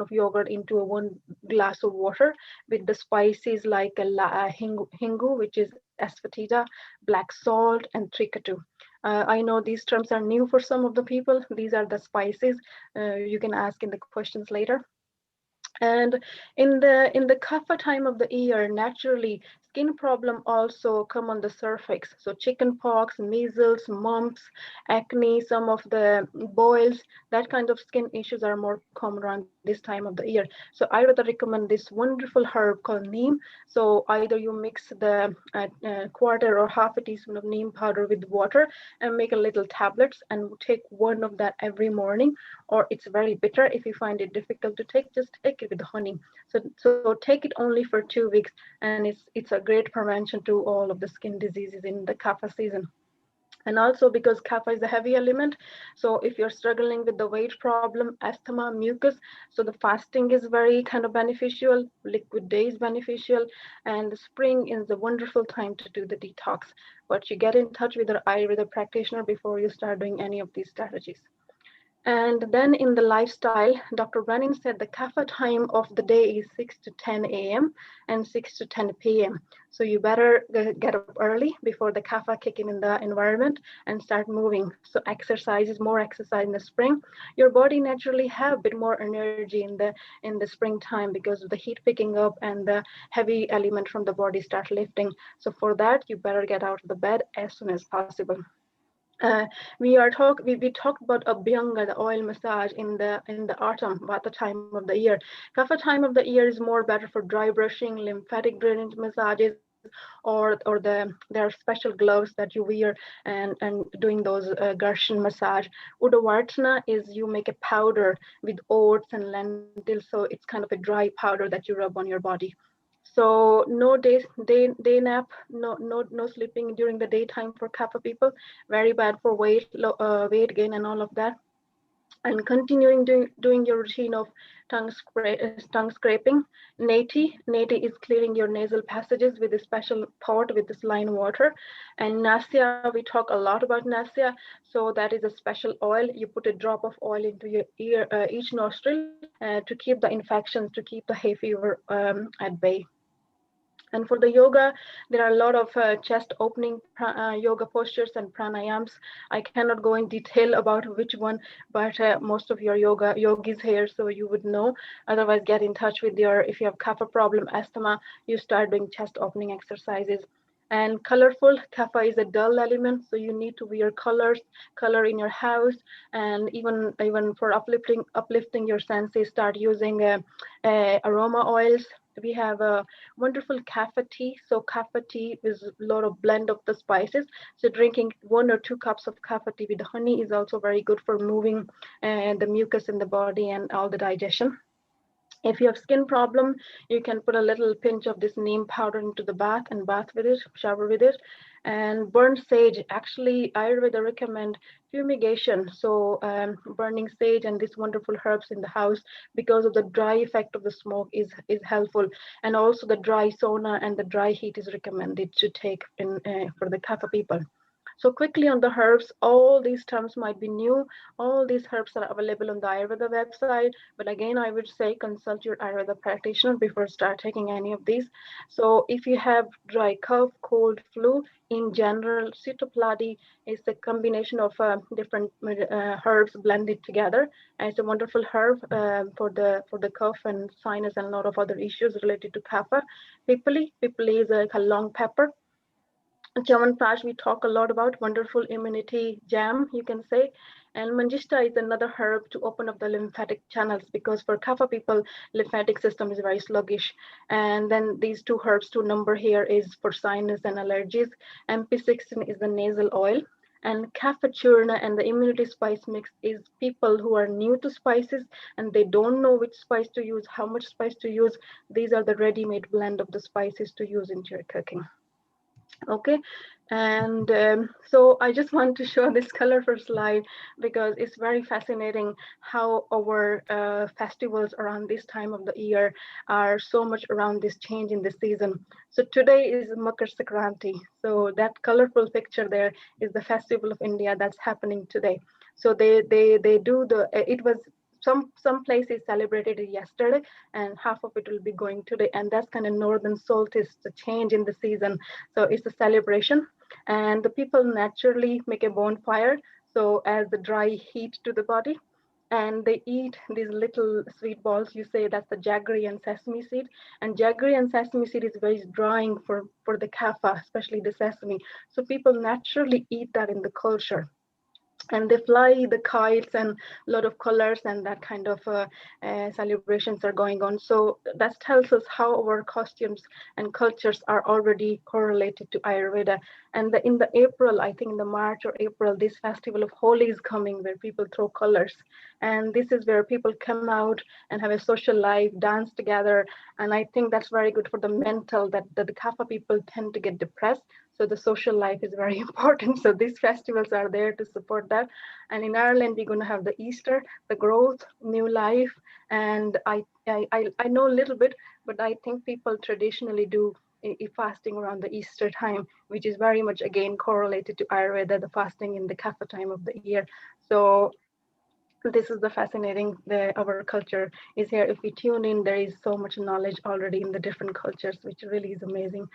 of yogurt into 1 glass of water with the spices like hingu, which is asafoetida, black salt, and trikatu. I know these terms are new for some of the people. These are the spices. You can ask in the questions later. And in the Kapha time of the year, naturally skin problem also come on the surface. So chicken pox, measles, mumps, acne, some of the boils, that kind of skin issues are more common around this time of the year. So I rather recommend this wonderful herb called neem. So either you mix the quarter or half a teaspoon of neem powder with water and make a little tablets and take one of that every morning. Or it's very bitter. If you find it difficult to take, just take it with honey. So take it only for 2 weeks, and it's a great prevention to all of the skin diseases in the Kapha season. And also because Kapha is a heavy element, so if you're struggling with the weight problem, asthma, mucus, so the fasting is very kind of beneficial, liquid day is beneficial, and the spring is a wonderful time to do the detox. But you get in touch with your Ayurveda practitioner before you start doing any of these strategies. And then in the lifestyle, Dr. Breland said the Kapha time of the day is 6 to 10 a.m. and 6 to 10 p.m. So you better get up early before the Kapha kick in the environment and start moving. So more exercise in the spring. Your body naturally have a bit more energy in the springtime because of the heat picking up and the heavy element from the body start lifting. So for that, you better get out of the bed as soon as possible. We talked about Abhyanga, the oil massage in the autumn, about the time of the year. Kapha time of the year is more better for dry brushing, lymphatic drainage massages, or there are special gloves that you wear and doing those Garshan massage. Udavartana is you make a powder with oats and lentils, so it's kind of a dry powder that you rub on your body. So no day nap, no sleeping during the daytime for Kapha people. Very bad for weight gain and all of that. And continuing doing your routine of tongue scraping. Neti is clearing your nasal passages with a special pot with this saline water. And Nasya, we talk a lot about Nasya. So that is a special oil. You put a drop of oil into your ear, each nostril, to keep the infections, to keep the hay fever at bay. And for the yoga, there are a lot of chest opening yoga postures and pranayams. I cannot go in detail about which one, but most of your yogis here, so you would know. Otherwise, get in touch with if you have Kapha problem, asthma, you start doing chest opening exercises. And colorful, Kapha is a dull element, so you need to wear color in your house, and even for uplifting your senses, start using aroma oils. We have a wonderful Kapha tea. So Kapha tea is a lot of blend of the spices. So drinking 1 or 2 cups of Kapha tea with honey is also very good for moving the mucus in the body and all the digestion. If you have skin problem, you can put a little pinch of this neem powder into the bath and bath with it, shower with it. And burn sage, actually Ayurveda recommend fumigation. So burning sage and these wonderful herbs in the house, because of the dry effect of the smoke, is helpful. And also the dry sauna and the dry heat is recommended to take in for the Kapha people. So quickly on the herbs, all these terms might be new. All these herbs are available on the Ayurveda website. But again, I would say consult your Ayurveda practitioner before start taking any of these. So if you have dry cough, cold, flu, in general, Sitopladi is a combination of different herbs blended together. And it's a wonderful herb for the cough and sinus and a lot of other issues related to Kapha. Pipali is a long pepper. Chyawanprash we talk a lot about, wonderful immunity jam, you can say. And Mangishta is another herb to open up the lymphatic channels, because for Kapha people, lymphatic system is very sluggish. And then these two herbs to number here is for sinus and allergies. MP16 is the nasal oil. And Kapha Churna and the immunity spice mix is people who are new to spices and they don't know which spice to use, how much spice to use. These are the ready-made blend of the spices to use into your cooking. Okay, and so I just want to show this colorful slide because it's very fascinating how our festivals around this time of the year are so much around this change in the season. So today is Makar Sankranti. So that colorful picture there is the festival of India that's happening today. So they do the, it was some places celebrated it yesterday and half of it will be going today, and that's kind of northern solstice, the change in the season. So it's a celebration, and the people naturally make a bonfire so as the dry heat to the body, and they eat these little sweet balls. You say that's the jaggery and sesame seed, and jaggery and sesame seed is very drying for the kapha, especially the sesame, so people naturally eat that in the culture. And they fly the kites and a lot of colors and that kind of celebrations are going on. So that tells us how our costumes and cultures are already correlated to Ayurveda. And in the April, I think in the March or April, this festival of Holi is coming where people throw colors. And this is where people come out and have a social life, dance together. And I think that's very good for the mental, that the Kapha people tend to get depressed. So the social life is very important. So these festivals are there to support that. And in Ireland, we're going to have the Easter, the growth, new life. And I know a little bit, but I think people traditionally do a fasting around the Easter time, which is very much again correlated to Ayurveda, the fasting in the Kapha time of the year. So this is the fascinating, our culture is here. If we tune in, there is so much knowledge already in the different cultures, which really is amazing.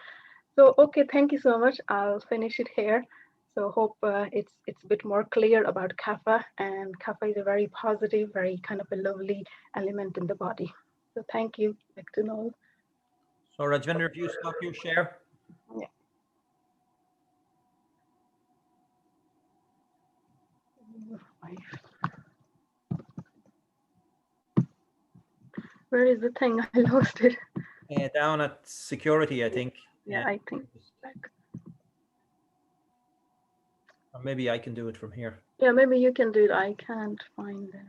So, okay, thank you so much. I'll finish it here. So hope it's a bit more clear about Kapha, and Kapha is a very positive, very kind of a lovely element in the body. So thank you. Back to Noel. So Rajvinder, if you stop your share. Yeah. Where is the thing? I lost it. Down at security, I think. Yeah, I think. Or maybe I can do it from here. Yeah, maybe you can do it. I can't find it.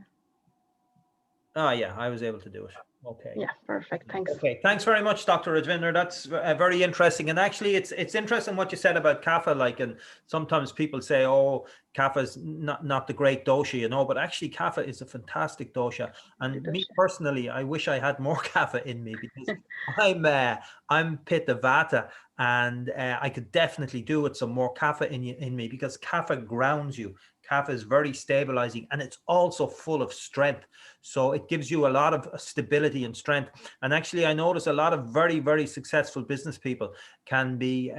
Oh, yeah, I was able to do it. Okay. Yeah, perfect. Thanks. Okay, thanks very much, Dr. Rajvinder. That's very interesting. And actually, it's interesting what you said about Kapha. Like, and sometimes people say, "Oh, Kapha is not the great dosha," you know. But actually, Kapha is a fantastic dosha. And me personally, I wish I had more Kapha in me because I'm Pitta Vata, and I could definitely do with some more Kapha in me because Kapha grounds you. Kapha is very stabilizing, and it's also full of strength. So it gives you a lot of stability and strength. And actually, I notice a lot of very, very successful business people can be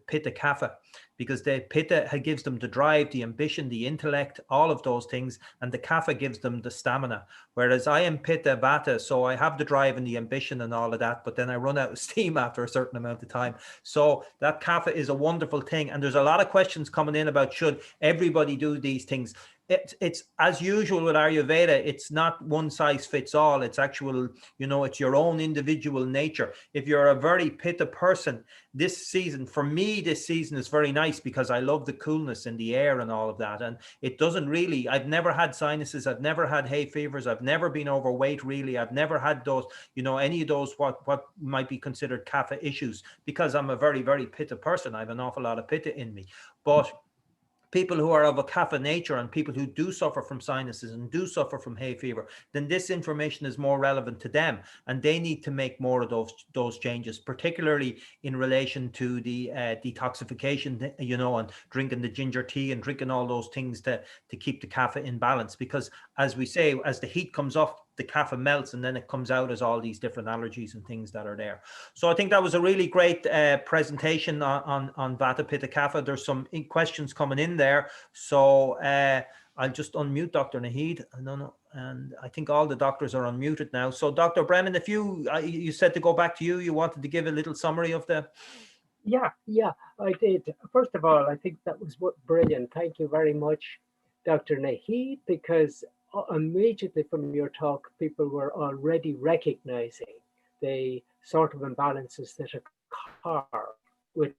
Pitta Kapha, because the Pitta gives them the drive, the ambition, the intellect, all of those things, and the Kapha gives them the stamina. Whereas I am Pitta Vata, so I have the drive and the ambition and all of that, but then I run out of steam after a certain amount of time. So that Kapha is a wonderful thing. And there's a lot of questions coming in about should everybody do these things. It's as usual with Ayurveda, it's not one size fits all. It's actual, you know, it's your own individual nature. If you're a very Pitta person, this season, for me, this season is very nice because I love the coolness in the air and all of that. And it doesn't really, I've never had sinuses, I've never had hay fevers, I've never been overweight really, I've never had those, you know, any of those what might be considered Kapha issues, because I'm a very, very Pitta person. I have an awful lot of Pitta in me. But people who are of a Kapha nature and people who do suffer from sinuses and do suffer from hay fever, then this information is more relevant to them, and they need to make more of those changes, particularly in relation to the detoxification, you know, and drinking the ginger tea and drinking all those things to keep the Kapha in balance. Because as we say, as the heat comes off, the Kapha melts, and then it comes out as all these different allergies and things that are there. So I think that was a really great presentation on Vata Pitta Kapha. There's some questions coming in there. So I'll just unmute Dr. Naheed. And I think all the doctors are unmuted now. So Dr. Brennan, if you said to go back to you wanted to give a little summary of the... Yeah, I did. First of all, I think that was brilliant. Thank you very much. Dr. Naheed, because immediately from your talk, people were already recognizing the sort of imbalances that occur with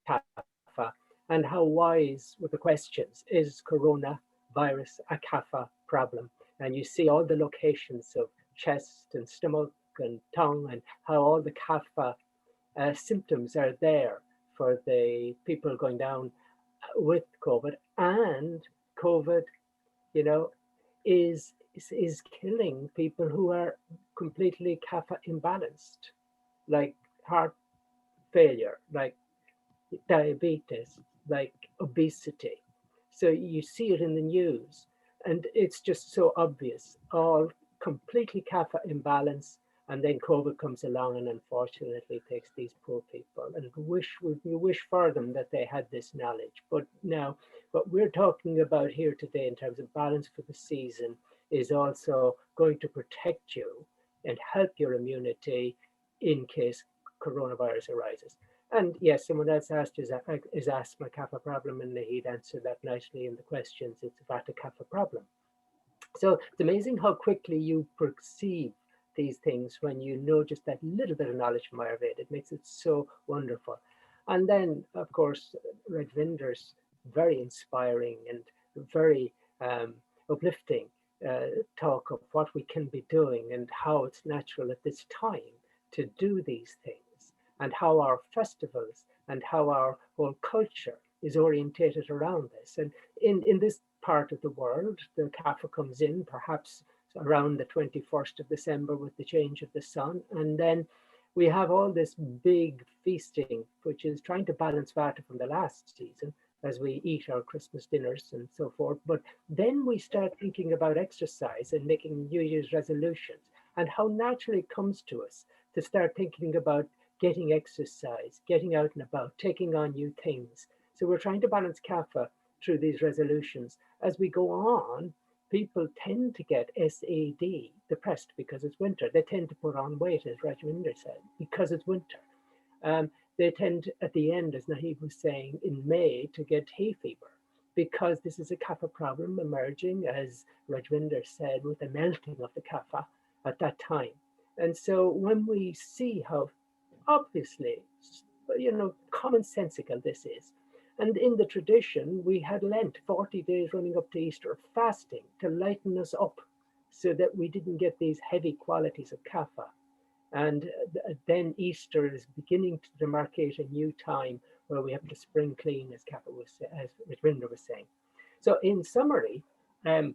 Kapha and how wise with the questions, is coronavirus a Kapha problem? And you see all the locations of chest and stomach and tongue and how all the Kapha symptoms are there for the people going down with COVID. And COVID, you know, is killing people who are completely Kapha imbalanced, like heart failure, like diabetes, like obesity. So you see it in the news, and it's just so obvious, all completely Kapha imbalance. And then COVID comes along and unfortunately takes these poor people. And you wish for them that they had this knowledge. But now, what we're talking about here today in terms of balance for the season is also going to protect you and help your immunity in case coronavirus arises. And yes, someone else asked, is asthma Kapha problem? And he'd answered that nicely in the questions. It's a Vata Kapha problem. So it's amazing how quickly you perceive these things when you know just that little bit of knowledge from Ayurveda. It makes it so wonderful. And then, of course, Rajvinder's very inspiring and very uplifting talk of what we can be doing and how it's natural at this time to do these things, and how our festivals and how our whole culture is orientated around this. And in this part of the world, the Kapha comes in perhaps around the 21st of December with the change of the sun. And then we have all this big feasting, which is trying to balance Vata from the last season as we eat our Christmas dinners and so forth. But then we start thinking about exercise and making New Year's resolutions, and how naturally it comes to us to start thinking about getting exercise, getting out and about, taking on new things. So we're trying to balance Kapha through these resolutions. As we go on, people tend to get SAD, depressed, because it's winter. They tend to put on weight, as Rajvinder said, because it's winter. They tend at the end, as Naheed was saying, in May to get hay fever, because this is a Kapha problem emerging, as Rajvinder said, with the melting of the Kapha at that time. And so when we see how obviously, commonsensical this is, and in the tradition, we had Lent, 40 days running up to Easter, fasting to lighten us up so that we didn't get these heavy qualities of Kapha. And then Easter is beginning to demarcate a new time where we have to spring clean, as Rajvinder was saying. So in summary, the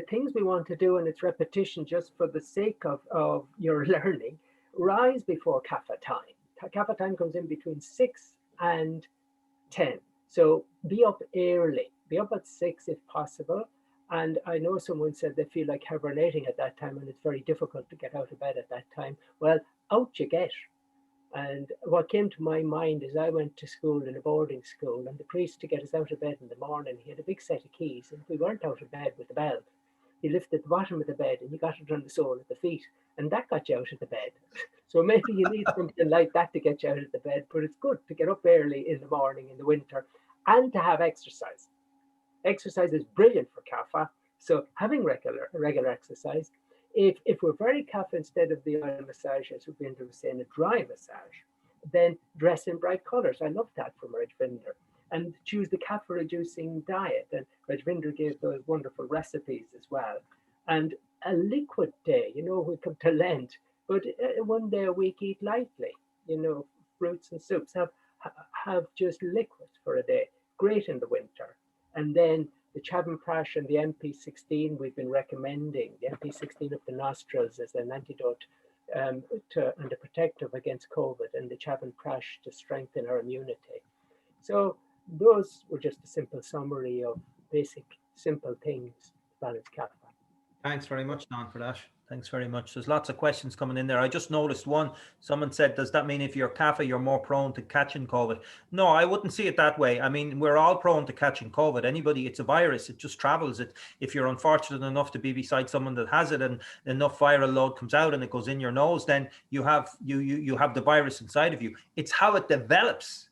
things we want to do, and it's repetition just for the sake of your learning, rise before Kapha time. Kapha time comes in between 6 and 10. So be up early, be up at 6 if possible. And I know someone said they feel like hibernating at that time and it's very difficult to get out of bed at that time. Well, out you get. And what came to my mind is I went to school in a boarding school, and the priest, to get us out of bed in the morning, he had a big set of keys, and if we weren't out of bed with the bell, he lifted the bottom of the bed and you got it on the sole of the feet, and that got you out of the bed. So maybe you need something like that to get you out of the bed, but it's good to get up early in the morning in the winter and to have exercise. Exercise is brilliant for Kapha, so having regular exercise. If we're very Kapha, instead of the oil massage, as Rajvinder was saying, a dry massage, then dress in bright colors. I love that from Rajvinder. And choose the Kapha reducing diet. And Rajvinder gave those wonderful recipes as well. And a liquid day, we come to Lent, but one day a week eat lightly, fruits and soups, have just liquids for a day. Great in the winter. And then the Chyawanprash and the MP16, we've been recommending the MP16 of the nostrils as an antidote and a protective against COVID, and the Chyawanprash to strengthen our immunity. So those were just a simple summary of basic, simple things to balance Kapha. Thanks very much, Don, for that. Thanks very much. There's lots of questions coming in there. I just noticed one. Someone said, does that mean if you're Kapha, you're more prone to catching COVID? No, I wouldn't see it that way. I mean, we're all prone to catching COVID. Anybody, it's a virus. It just travels. If you're unfortunate enough to be beside someone that has it and enough viral load comes out and it goes in your nose, then you have the virus inside of you. It's how it develops.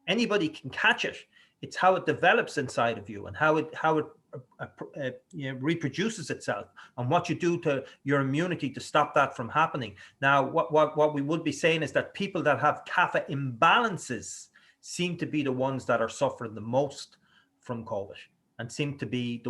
Anybody can catch it. It's how it develops inside of you and how it reproduces itself, and what you do to your immunity to stop that from happening. Now, what we would be saying is that people that have kapha imbalances seem to be the ones that are suffering the most from COVID, and seem to be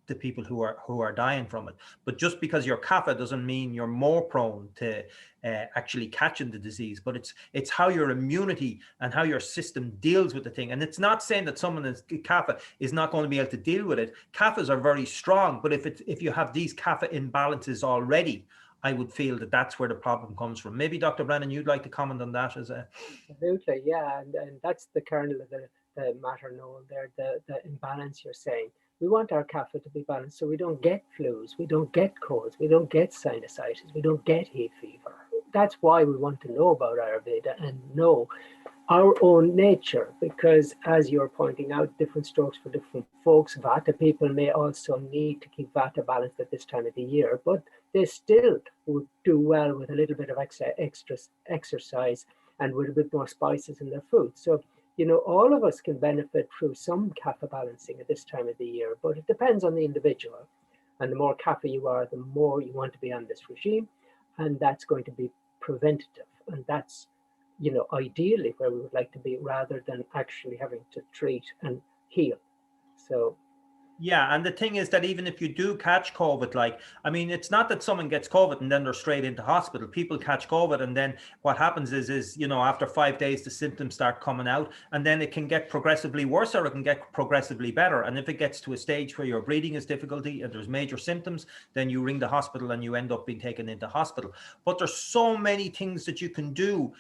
the people who are dying from it. But just because you're kapha doesn't mean you're more prone to actually catching the disease. But it's how your immunity and how your system deals with the thing. And it's not saying that someone is kapha is not going to be able to deal with it. Kaphas are very strong, but if you have these kapha imbalances already, I would feel that that's where the problem comes from. Maybe Dr. Brennan, you'd like to comment on that as a... Absolutely, yeah, and that's the kernel of the matter, Noel, there, the imbalance you're saying. We want our kapha to be balanced so we don't get flus, we don't get colds, we don't get sinusitis, we don't get hay fever. That's why we want to know about Ayurveda and know our own nature, because as you're pointing out, different strokes for different folks. Vata people may also need to keep Vata balanced at this time of the year, but they still would do well with a little bit of extra exercise and with a bit more spices in their food. So, you know, all of us can benefit through some kapha balancing at this time of the year, but it depends on the individual. And the more kapha you are, the more you want to be on this regime, and that's going to be preventative. And that's, you know, ideally where we would like to be, rather than actually having to treat and heal. So yeah, and the thing is that even if you do catch COVID, like, I mean, it's not that someone gets COVID and then they're straight into hospital. People catch COVID, and then what happens is, you know, after 5 days, the symptoms start coming out, and then it can get progressively worse or it can get progressively better. And if it gets to a stage where your breathing is difficulty and there's major symptoms, then you ring the hospital and you end up being taken into hospital. But there's so many things that you can do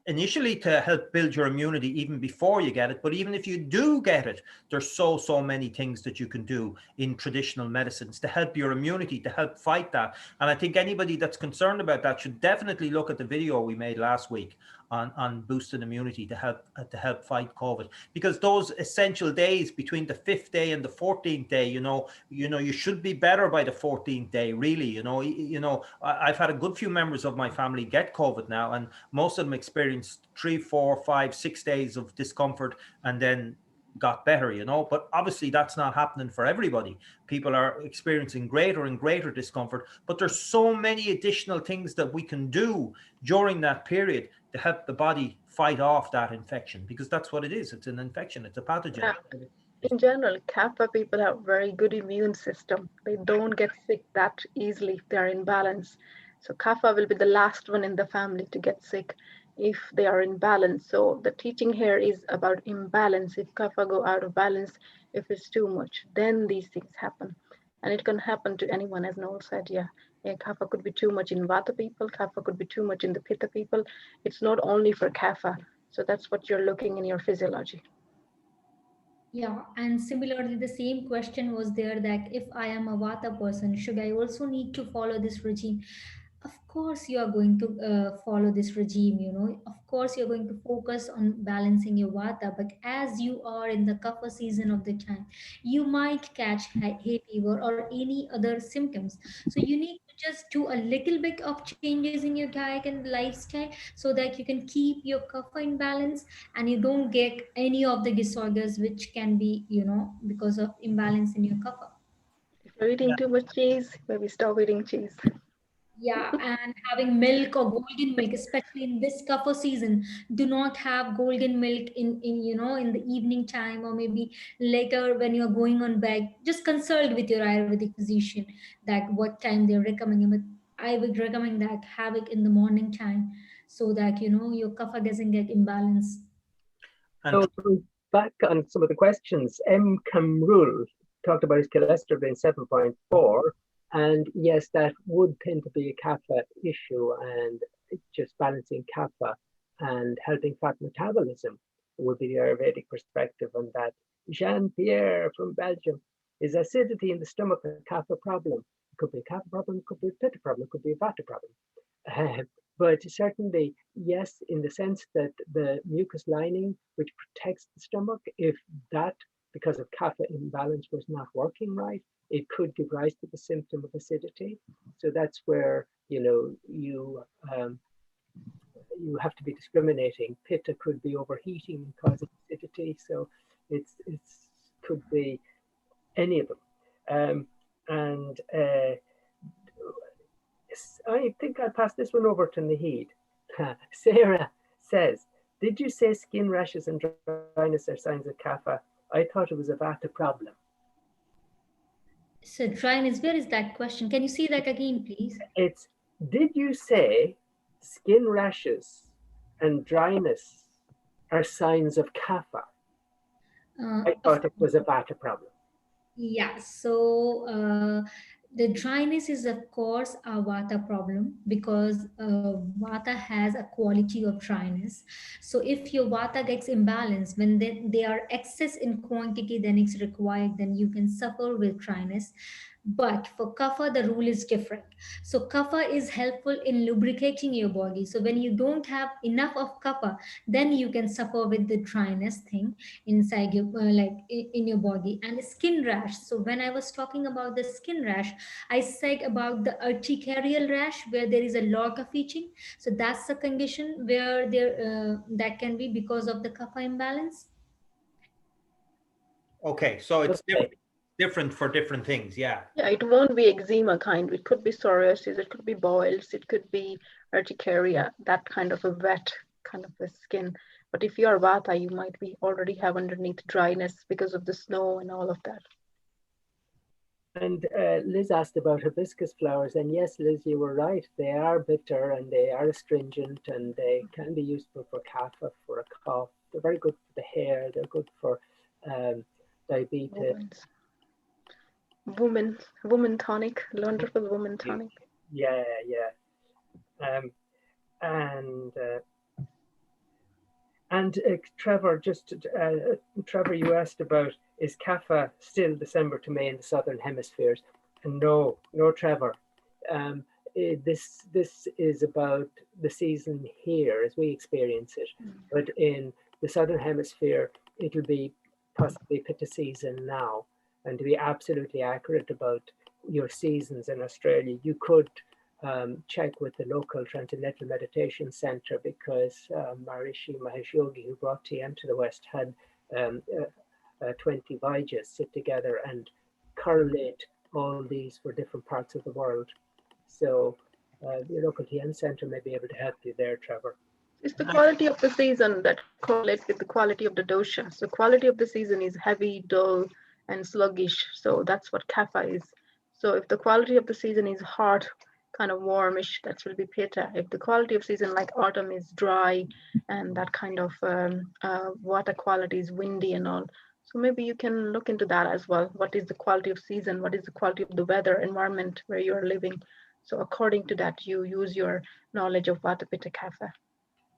initially to help build your immunity even before you get it. But even if you do get it, there's so many things that you can do in traditional medicines to help your immunity, to help fight that. And I think anybody that's concerned about that should definitely look at the video we made last week on boosting immunity to help fight COVID, because those essential days between the 5th day and the 14th day, you should be better by the 14th day, really. I've had a good few members of my family get COVID now, and most of them experienced 3, 4, 5, 6 days of discomfort and then got better, but obviously that's not happening for everybody. People are experiencing greater and greater discomfort, but there's so many additional things that we can do during that period to help the body fight off that infection, because that's what it is. It's an infection, it's a pathogen. Yeah. In general, Kapha people have very good immune system. They don't get sick that easily if they're in balance. So Kapha will be the last one in the family to get sick if they are in balance. So the teaching here is about imbalance. If Kapha go out of balance, if it's too much, then these things happen. And it can happen to anyone, as Noel said, yeah, Kapha could be too much in Vata people, Kapha could be too much in the Pitta people. It's not only for Kapha. So that's what you're looking in your physiology. Yeah, and similarly, the same question was there, that if I am a Vata person, should I also need to follow this regime? Of course, you are going to follow this regime. Of course, you're going to focus on balancing your Vata, but as you are in the Kapha season of the time, you might catch hay fever or any other symptoms. So you need to just do a little bit of changes in your diet and lifestyle so that you can keep your Kapha in balance and you don't get any of the disorders which can be, because of imbalance in your Kapha. If you're eating too much cheese, maybe stop eating cheese. Yeah, and having milk or golden milk, especially in this Kapha season, do not have golden milk in the evening time, or maybe later when you're going on bed. Just consult with your Ayurvedic physician that what time they're recommending. But I would recommend that have it in the morning time so that your Kapha doesn't get imbalanced. So back on some of the questions, M. Kamrul talked about his cholesterol being 7.4, and yes, that would tend to be a Kapha issue, and just balancing Kapha and helping fat metabolism would be the Ayurvedic perspective on that. Jean-Pierre from Belgium, is acidity in the stomach a Kapha problem? It could be a Kapha problem, it could be a Pitta problem, it could be a Vata problem. But certainly, yes, in the sense that the mucus lining, which protects the stomach, if that, because of Kapha imbalance, was not working right, it could give rise to the symptom of acidity. So that's where, you have to be discriminating. Pitta could be overheating and causing acidity. So, It's could be any of them. And I think I'll pass this one over to Naheed. Sarah says, did you say skin rashes and dryness are signs of kapha? I thought it was a vata problem. So dryness, where is that question? Can you see that again, please? It's, did you say skin rashes and dryness are signs of kapha? I thought it was a vata problem. Yeah, so the dryness is of course a vata problem, because vata has a quality of dryness. So if your vata gets imbalanced, when they are excess in quantity than it's required, then you can suffer with dryness. But for kapha, the rule is different. So kapha is helpful in lubricating your body. So when you don't have enough of kapha, then you can suffer with the dryness thing inside your in your body. And skin rash, so when I was talking about the skin rash, I said about the urticarial rash where there is a lot of itching. So that's the condition where there that can be because of the kapha imbalance. Okay, so it's different for different things. Yeah, it won't be eczema kind. It could be psoriasis, it could be boils, it could be urticaria, that kind of a wet kind of a skin. But if you are vata, you might be already have underneath dryness because of the snow and all of that. And Liz asked about hibiscus flowers, and yes, Liz, you were right. They are bitter and they are astringent, and they can be useful for kapha, for a cough. They're very good for the hair. They're good for diabetes. Woman tonic, wonderful woman tonic. Yeah. And Trevor, Trevor, you asked about, is kapha still December to May in the southern hemispheres? And no, Trevor. This is about the season here as we experience it. But in the southern hemisphere, it'll be possibly pitta season now. And to be absolutely accurate about your seasons in Australia, you could check with the local Transcendental Meditation Center, because Maharishi Mahesh Yogi, who brought TM to the West, had 20 Vajas sit together and correlate all these for different parts of the world. So your local TM Center may be able to help you there, Trevor. It's the quality of the season that correlates with the quality of the dosha. So quality of the season is heavy, dull, and sluggish. So that's what kapha is. So if the quality of the season is hot, kind of warmish, that will be pitta. If the quality of season like autumn is dry and that kind of water quality is windy and all, so maybe you can look into that as well. What is the quality of season? What is the quality of the weather environment where you are living? So according to that, you use your knowledge of vata, pitta, kapha.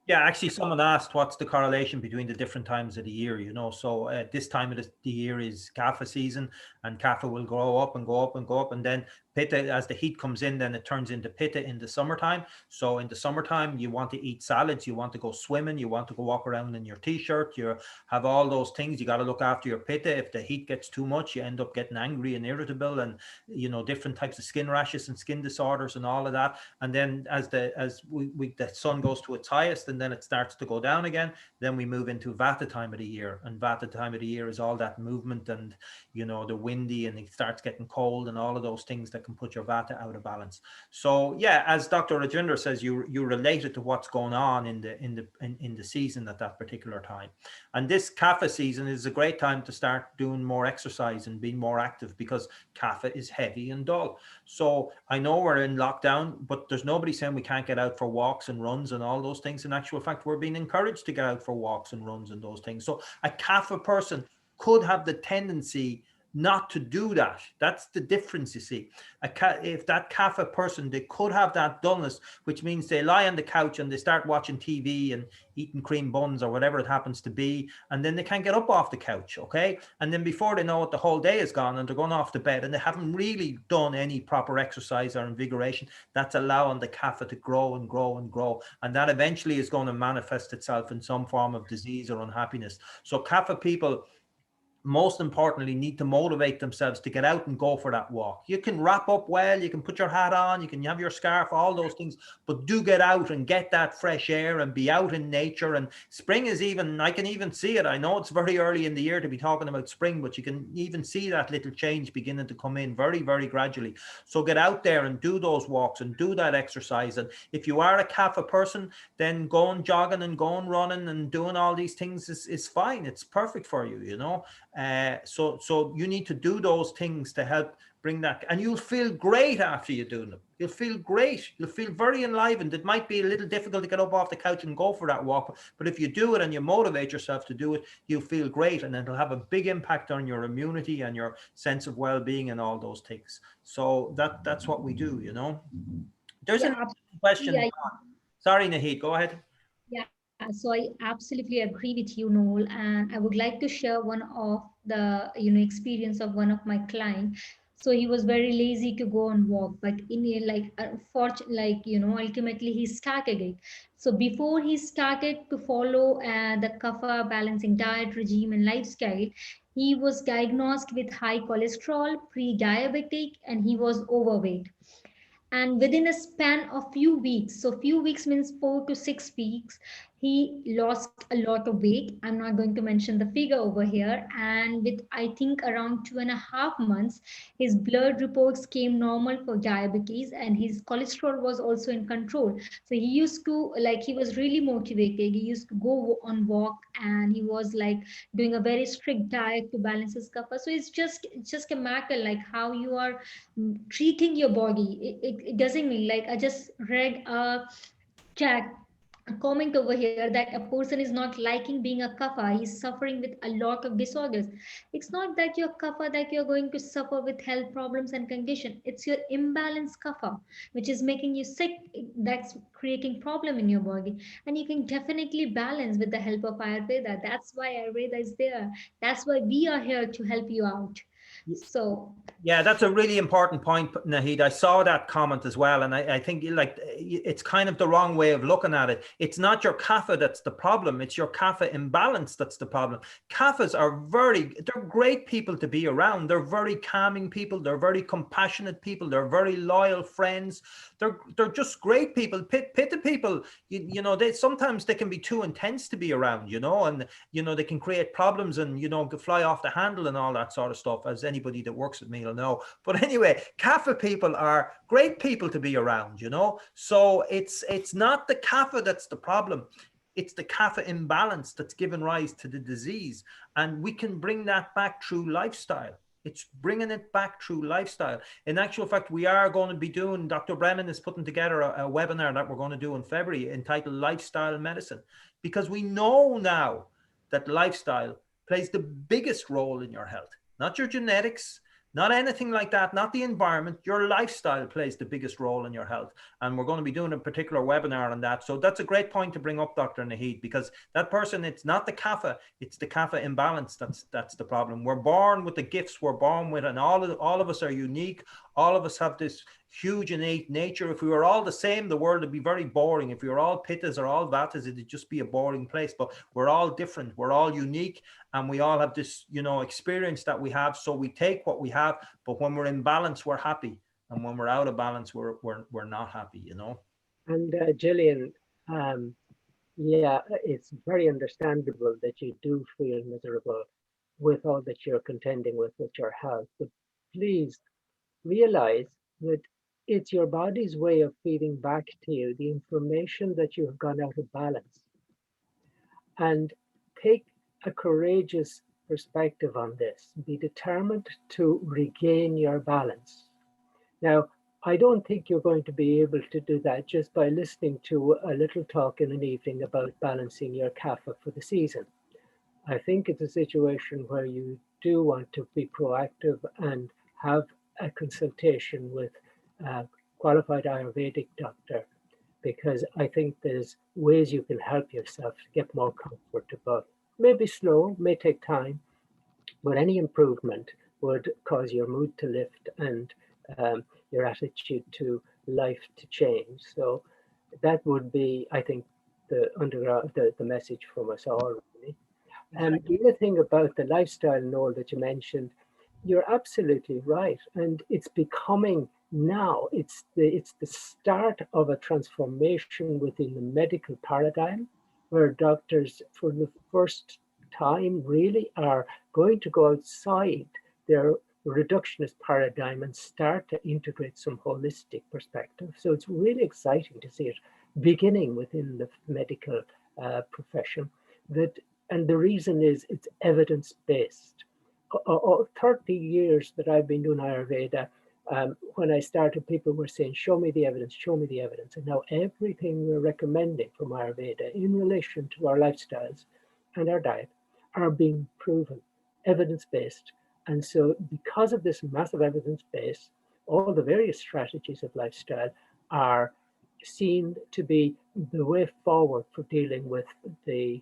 Yeah, actually, someone asked what's the correlation between the different times of the year, you know. So this time of the year is kapha season, and kapha will grow up and go up and go up. And then pitta, as the heat comes in, then it turns into pitta in the summertime. So in the summertime, you want to eat salads, you want to go swimming, you want to go walk around in your t-shirt, you have all those things. You got to look after your pitta. If the heat gets too much, you end up getting angry and irritable, and, you know, different types of skin rashes and skin disorders and all of that. And then as the sun goes to its highest, and then it starts to go down again, then we move into vata time of the year. And vata time of the year is all that movement, and, you know, the windy, and it starts getting cold, and all of those things that can put your vata out of balance. So yeah, as Dr. Rajvinder says, you relate it to what's going on in the season at that particular time. And this kapha season is a great time to start doing more exercise and being more active, because kapha is heavy and dull. So I know we're in lockdown, but there's nobody saying we can't get out for walks and runs and all those things. In actual fact, we're being encouraged to get out for walks and runs and those things. So a kapha person could have the tendency not to do that. That's the difference, you see. If that kapha person, they could have that dullness, which means they lie on the couch and they start watching TV and eating cream buns or whatever it happens to be, and then they can't get up off the couch, okay? And then before they know it, the whole day is gone, and they're going off to bed, and they haven't really done any proper exercise or invigoration. That's allowing the kapha to grow and grow and grow, and that eventually is going to manifest itself in some form of disease or unhappiness. So kapha people, most importantly, need to motivate themselves to get out and go for that walk. You can wrap up well, you can put your hat on, you can have your scarf, all those things, but do get out and get that fresh air and be out in nature. And spring is even, I can even see it. I know it's very early in the year to be talking about spring, but you can even see that little change beginning to come in very, very gradually. So get out there and do those walks and do that exercise. And if you are a Kapha person, then going jogging and going running and doing all these things is fine. It's perfect for you, you know. So you need to do those things to help bring that, and you'll feel great after you do them. You'll feel great. You'll feel very enlivened. It might be a little difficult to get up off the couch and go for that walk, but if you do it and you motivate yourself to do it, you'll feel great, and it'll have a big impact on your immunity and your sense of well-being and all those things. So that's what we do, you know. There's a question. Yeah. Sorry, Naheed, go ahead. Yeah, so I absolutely agree with you, Noel, and I would like to share one of the experience of one of my clients. So he was very lazy to go and walk, but ultimately he started it. So before he started to follow the Kapha balancing diet regime and lifestyle, he was diagnosed with high cholesterol, pre-diabetic, and he was overweight. And within a span of few weeks, so few weeks means 4 to 6 weeks, he lost a lot of weight. I'm not going to mention the figure over here. And with, I think, around 2.5 months, his blood reports came normal for diabetes, and his cholesterol was also in control. So he used to, he was really motivated. He used to go on walk, and he was like doing a very strict diet to balance his kapha. So it's just a matter like how you are treating your body. It doesn't mean, like, I just read chat a comment over here that a person is not liking being a kapha, he's suffering with a lot of disorders. It's not that you're kapha that you're going to suffer with health problems and condition. It's your imbalanced kapha which is making you sick, that's creating problem in your body. And you can definitely balance with the help of Ayurveda. That's why Ayurveda is there. That's why we are here to help you out. So yeah, that's a really important point, Naheed. I saw that comment as well, and I think like it's kind of the wrong way of looking at it. It's not your kapha that's the problem; it's your kapha imbalance that's the problem. Kaphas are they're great people to be around. They're very calming people. They're very compassionate people. They're very loyal friends. They're just great people. Pitta people, sometimes they can be too intense to be around, and they can create problems and fly off the handle and all that sort of stuff, as anybody that works with me will know. But anyway, Kapha people are great people to be around, so it's not the Kapha that's the problem. It's the Kapha imbalance that's given rise to the disease, and we can bring that back through lifestyle. It's bringing it back through lifestyle. In actual fact, we are going to be doing, Dr. Breland is putting together a webinar that we're going to do in February entitled Lifestyle Medicine, because we know now that lifestyle plays the biggest role in your health, not your genetics, not anything like that, not the environment. Your lifestyle plays the biggest role in your health. And we're going to be doing a particular webinar on that. So that's a great point to bring up, Dr. Naheed, because that person, it's not the kapha, it's the kapha imbalance that's the problem. We're born with the gifts we're born with, and all of us are unique. All of us have this huge innate nature. If we were all the same, the world would be very boring. If we were all pittas or all vatas, it'd just be a boring place. But we're all different. We're all unique, and we all have this, experience that we have. So we take what we have, but when we're in balance, we're happy, and when we're out of balance, we're not happy. And Gillian, yeah, it's very understandable that you do feel miserable with all that you're contending with your health. But please realize that it's your body's way of feeding back to you the information that you have gone out of balance. And take a courageous perspective on this. Be determined to regain your balance. Now, I don't think you're going to be able to do that just by listening to a little talk in an evening about balancing your kapha for the season. I think it's a situation where you do want to be proactive and have a consultation with a qualified Ayurvedic doctor, because I think there's ways you can help yourself to get more comfortable. Maybe slow, may take time, but any improvement would cause your mood to lift and your attitude to life to change. So that would be, I think, the message from us all, really. The other thing about the lifestyle, Noel, that you mentioned, you're absolutely right. And it's becoming now, it's the start of a transformation within the medical paradigm, where doctors, for the first time, really are going to go outside their reductionist paradigm and start to integrate some holistic perspective. So it's really exciting to see it beginning within the medical profession. And the reason is it's evidence-based. 30 years that I've been doing Ayurveda, when I started, people were saying, show me the evidence, show me the evidence. And now everything we're recommending from Ayurveda in relation to our lifestyles and our diet are being proven, evidence-based. And so because of this massive evidence base, all the various strategies of lifestyle are seen to be the way forward for dealing with the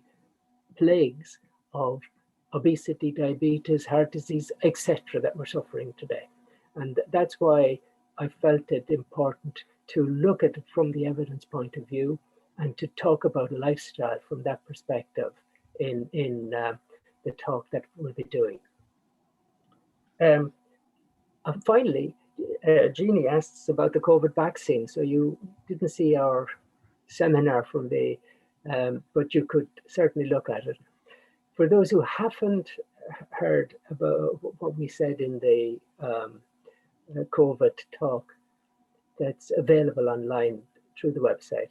plagues of obesity, diabetes, heart disease, etc., that we're suffering today. And that's why I felt it important to look at it from the evidence point of view and to talk about lifestyle from that perspective in the talk that we'll be doing. And finally, Jeannie asks about the COVID vaccine. So you didn't see our seminar from the, but you could certainly look at it. For those who haven't heard about what we said in the COVID talk that's available online through the website,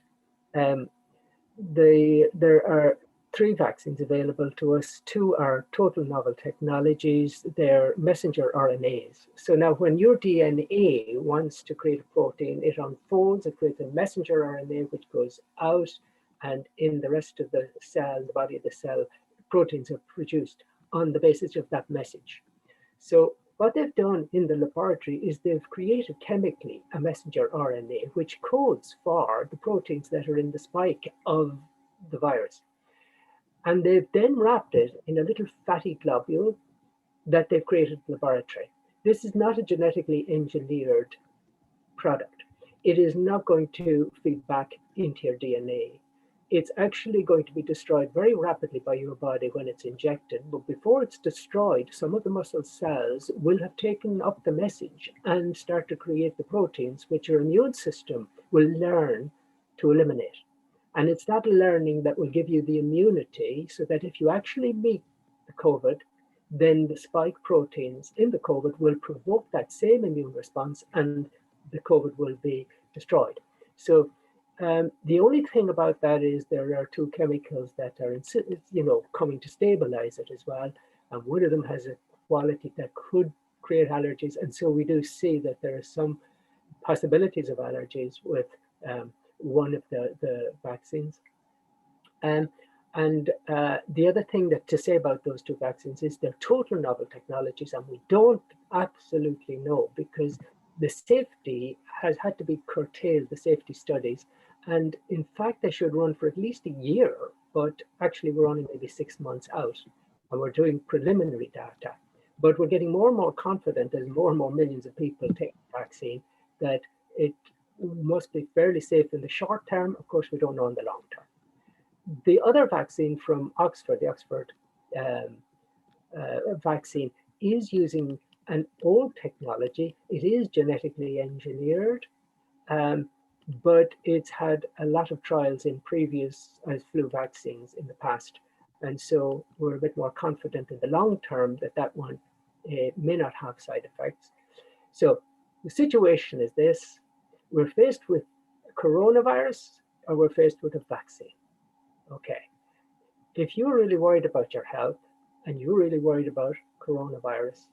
there are 3 vaccines available to us. 2 are total novel technologies. They're messenger RNAs. So now when your DNA wants to create a protein, it unfolds, it creates a messenger RNA, which goes out, and in the rest of the cell, the body of the cell, proteins are produced on the basis of that message. So what they've done in the laboratory is they've created chemically a messenger RNA, which codes for the proteins that are in the spike of the virus. And they've then wrapped it in a little fatty globule that they've created in the laboratory. This is not a genetically engineered product. It is not going to feed back into your DNA. It's actually going to be destroyed very rapidly by your body when it's injected. But before it's destroyed, some of the muscle cells will have taken up the message and start to create the proteins which your immune system will learn to eliminate. And it's that learning that will give you the immunity so that if you actually meet the COVID, then the spike proteins in the COVID will provoke that same immune response and the COVID will be destroyed. So the only thing about that is there are 2 chemicals that are, coming to stabilize it as well. And one of them has a quality that could create allergies. And so we do see that there are some possibilities of allergies with one of the vaccines. And the other thing that to say about those 2 vaccines is they're total novel technologies, and we don't absolutely know because the safety has had to be curtailed, the safety studies. And in fact, they should run for at least a year, but actually we're only maybe 6 months out, and we're doing preliminary data. But we're getting more and more confident as more and more millions of people take the vaccine that it must be fairly safe in the short term. Of course, we don't know in the long term. The other vaccine from Oxford, the Oxford vaccine, is using an old technology. It is genetically engineered, but it's had a lot of trials in previous flu vaccines in the past. And so we're a bit more confident in the long term that that one may not have side effects. So the situation is this: we're faced with coronavirus or we're faced with a vaccine. Okay. If you're really worried about your health and you're really worried about coronavirus,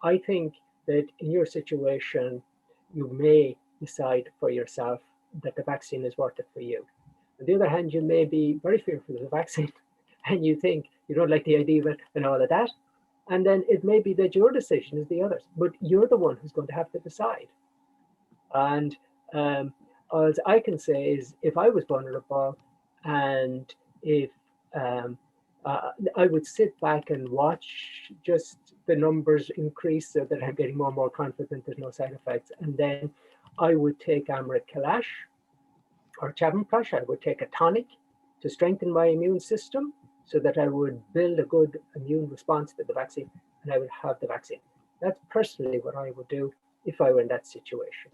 I think that in your situation, you may decide for yourself that the vaccine is worth it for you. On the other hand, you may be very fearful of the vaccine and you think you don't like the idea of it and all of that. And then it may be that your decision is the others, but you're the one who's going to have to decide. And all I can say is if I was vulnerable and if I would sit back and watch just the numbers increase so that I'm getting more and more confident there's no side effects. And then I would take Amrit Kailash or Chyawanprash. I would take a tonic to strengthen my immune system so that I would build a good immune response to the vaccine and I would have the vaccine. That's personally what I would do if I were in that situation.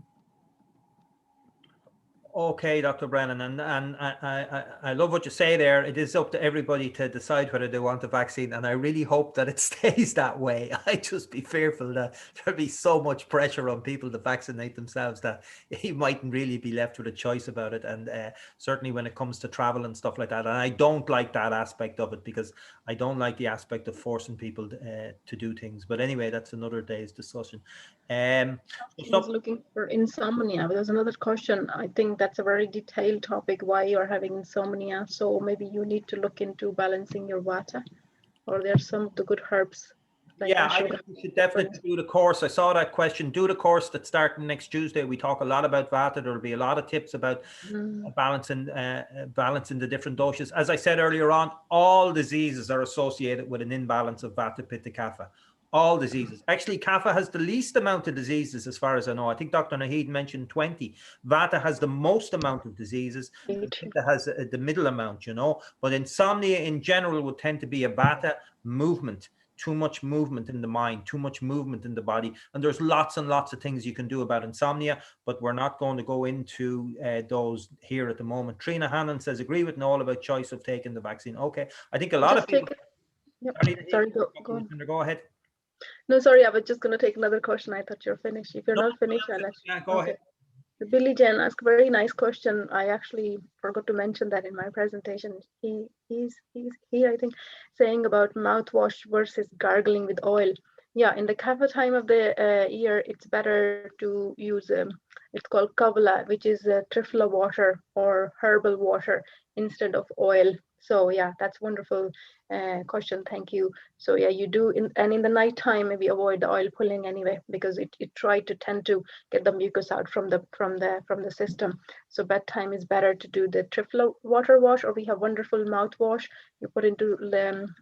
Okay, Dr. Brennan, and I love what you say there. It is up to everybody to decide whether they want the vaccine, and I really hope that it stays that way. I just be fearful that there'll be so much pressure on people to vaccinate themselves that you mightn't really be left with a choice about it. And certainly when it comes to travel and stuff like that, and I don't like that aspect of it, because I don't like the aspect of forcing people to do things. But anyway, that's another day's discussion. I was looking for insomnia. There's another question. I think that's a very detailed topic, why you're having insomnia. So maybe you need to look into balancing your vata, or there's some of the good herbs. Like yeah, I think we should definitely do the course. I saw that question. Do the course that's starting next Tuesday. We talk a lot about vata. There'll be a lot of tips about balancing the different doshas. As I said earlier on, all diseases are associated with an imbalance of vata, pitta, kapha. All diseases. Actually, kapha has the least amount of diseases as far as I know. I think Dr. Naheed mentioned 20. Vata has the most amount of diseases. Pitta has the middle amount, you know. But insomnia in general would tend to be a vata movement. Too much movement in the mind, too much movement in the body. And there's lots and lots of things you can do about insomnia, but we're not going to go into those here at the moment. Trina Hannon says, agree with Noel about choice of taking the vaccine. Okay. I think a lot of people... Sorry, go on. Go ahead. No, sorry, I was just going to take another question. I thought you're finished. If you're not finished, I'll let you. Yeah, go ahead. Billy Jen asked a very nice question. I actually forgot to mention that in my presentation. He's here, I think, saying about mouthwash versus gargling with oil. Yeah, in the kapha time of the year, it's better to use, it's called kavala, which is trifla water or herbal water instead of oil. So yeah, that's wonderful question. Thank you. So yeah, you do, and in the night time, maybe avoid the oil pulling anyway, because it tend to get the mucus out from the system. So bedtime is better to do the trifla water wash, or we have wonderful mouthwash. You put into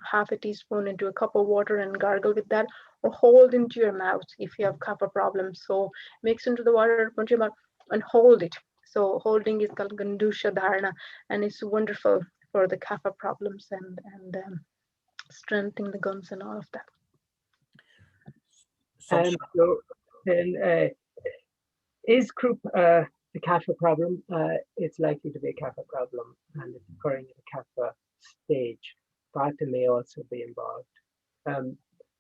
half a teaspoon into a cup of water and gargle with that, or hold into your mouth if you have kapha problems. So mix into the water, put your mouth and hold it. So holding is called gandusha dharana, and it's wonderful for the kapha problems and strengthening the gums and all of that. So then, is croup the kapha problem? It's likely to be a kapha problem, and it's occurring at a kapha stage. Vata may also be involved.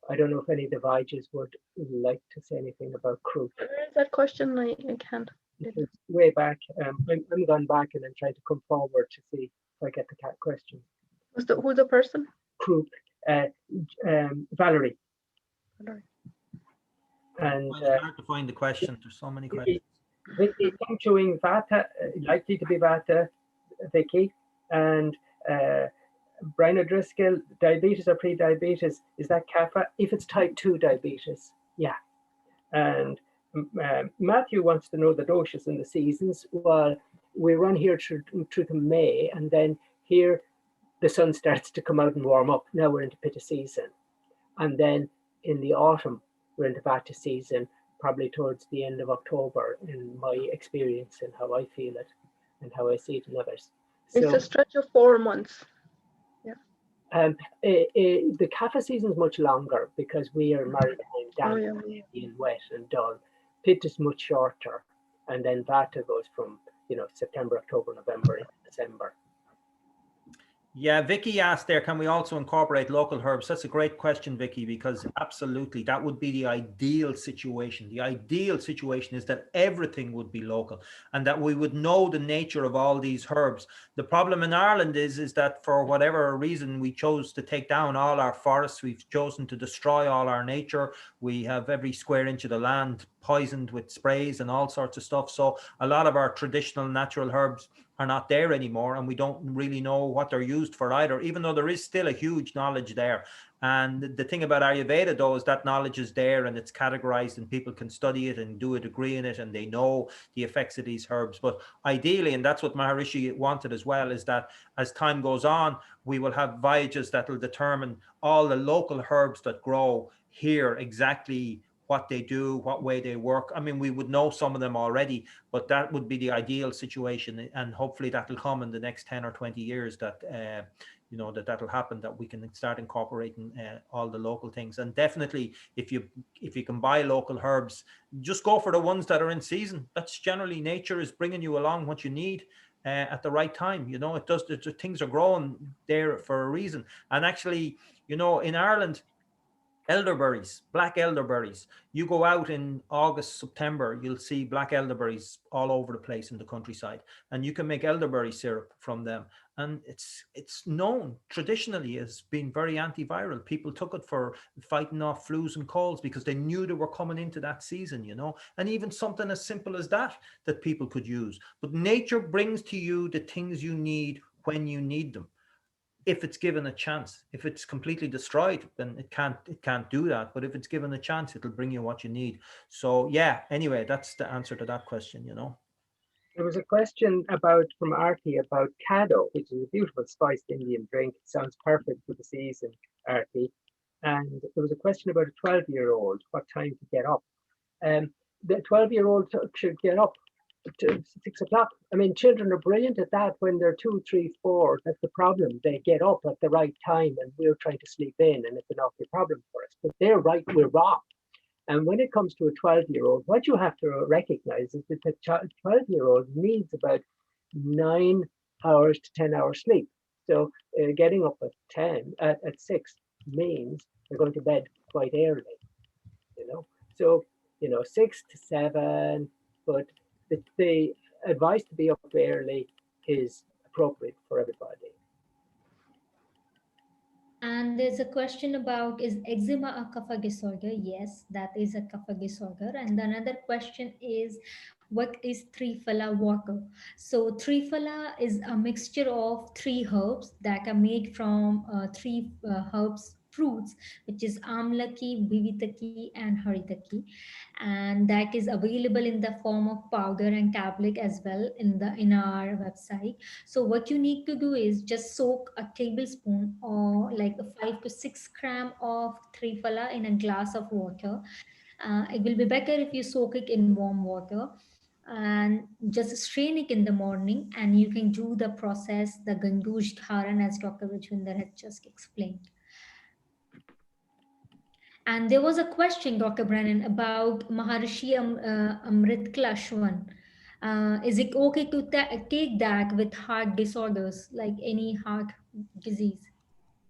I don't know if any of the Vajas would like to say anything about croup. Where is that question? I can't. It's way back. I'm gone back and then try to come forward to see if I get the cat question. Who's the person? Croup, Valerie. And it's hard to find the question. There's so many questions. Vicky, puncturing vata, likely to be vata, Vicky, and Brian O'Driscoll, diabetes or pre-diabetes, is that kapha? If it's type 2 diabetes, yeah. And Matthew wants to know the doshas and the seasons. Well, we run here through to May, and then here the sun starts to come out and warm up. Now we're into pitta season. And then in the autumn, we're into vata season, probably towards the end of October, in my experience and how I feel it and how I see it in others. It's a stretch of 4 months. Yeah. The kapha season is much longer because we are maritime, damp, and wet and dull. Pitta is much shorter, and then vata goes from September, October, November, into December. Yeah, Vicky asked there, can we also incorporate local herbs? That's a great question, Vicky, because absolutely, that would be the ideal situation. The ideal situation is that everything would be local and that we would know the nature of all these herbs. The problem in Ireland is that for whatever reason, we chose to take down all our forests. We've chosen to destroy all our nature. We have every square inch of the land poisoned with sprays and all sorts of stuff. So a lot of our traditional natural herbs are not there anymore, and we don't really know what they're used for either, even though there is still a huge knowledge there. And the thing about Ayurveda, though, is that knowledge is there and it's categorized and people can study it and do a degree in it and they know the effects of these herbs. But ideally, and that's what Maharishi wanted as well, is that as time goes on, we will have Vajas that will determine all the local herbs that grow here, exactly what they do, what way they work. I mean, we would know some of them already, but that would be the ideal situation, and hopefully that will come in the next 10 or 20 years, that you know, that'll happen, that we can start incorporating all the local things. And definitely, if you can buy local herbs, just go for the ones that are in season. That's generally, nature is bringing you along what you need at the right time. You know, it does. Things are growing there for a reason. And actually, you know, in Ireland, elderberries, black elderberries, you go out in August, September, you'll see black elderberries all over the place in the countryside, and you can make elderberry syrup from them. And it's known traditionally as being very antiviral. People took it for fighting off flus and colds because they knew they were coming into that season, you know. And even something as simple as that people could use. But nature brings to you the things you need when you need them, if it's given a chance. If it's completely destroyed, then it can't do that. But if it's given a chance, it'll bring you what you need. So yeah, anyway, that's the answer to that question, you know. There was a question from Artie about Cado, which is a beautiful spiced Indian drink. It sounds perfect for the season, Artie. And there was a question about a 12-year-old, what time to get up. The 12-year-old should get up to 6 o'clock. I mean, children are brilliant at that when they're 2, 3, 4. That's the problem. They get up at the right time, and we're trying to sleep in, and it's an awful problem for us. But they're right, we're wrong. And when it comes to a 12-year-old, what you have to recognize is that the 12-year-old needs about 9 hours to 10 hours sleep. So getting up at 6 means they're going to bed quite early, you know. So, you know, 6 to 7, but the advice to be up early is appropriate for everybody. And there's a question about, is eczema a kapha disorder? Yes, that is a kapha disorder. And another question is, what is Triphala water? So Triphala is a mixture of 3 herbs that are made from 3 herbs fruits, which is amlaki, bivitaki, and haritaki, and that is available in the form of powder and tablet as well in our website. So what you need to do is just soak a tablespoon or like a 5 to 6 gram of Triphala in a glass of water. It will be better if you soak it in warm water, and just strain it in the morning, and you can do the process, the Gangush Dharan, as Dr. Rajvinder had just explained. And there was a question, Dr. Brennan, about Maharishi Amrit Klashwan. Is it okay to take that with heart disorders, like any heart disease?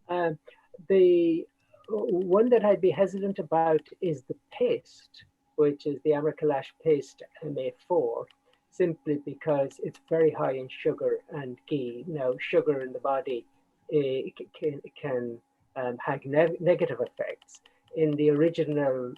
The one that I'd be hesitant about is the paste, which is the Amarkalash paste MA4, simply because it's very high in sugar and ghee. Now, sugar in the body can have negative effects. In the original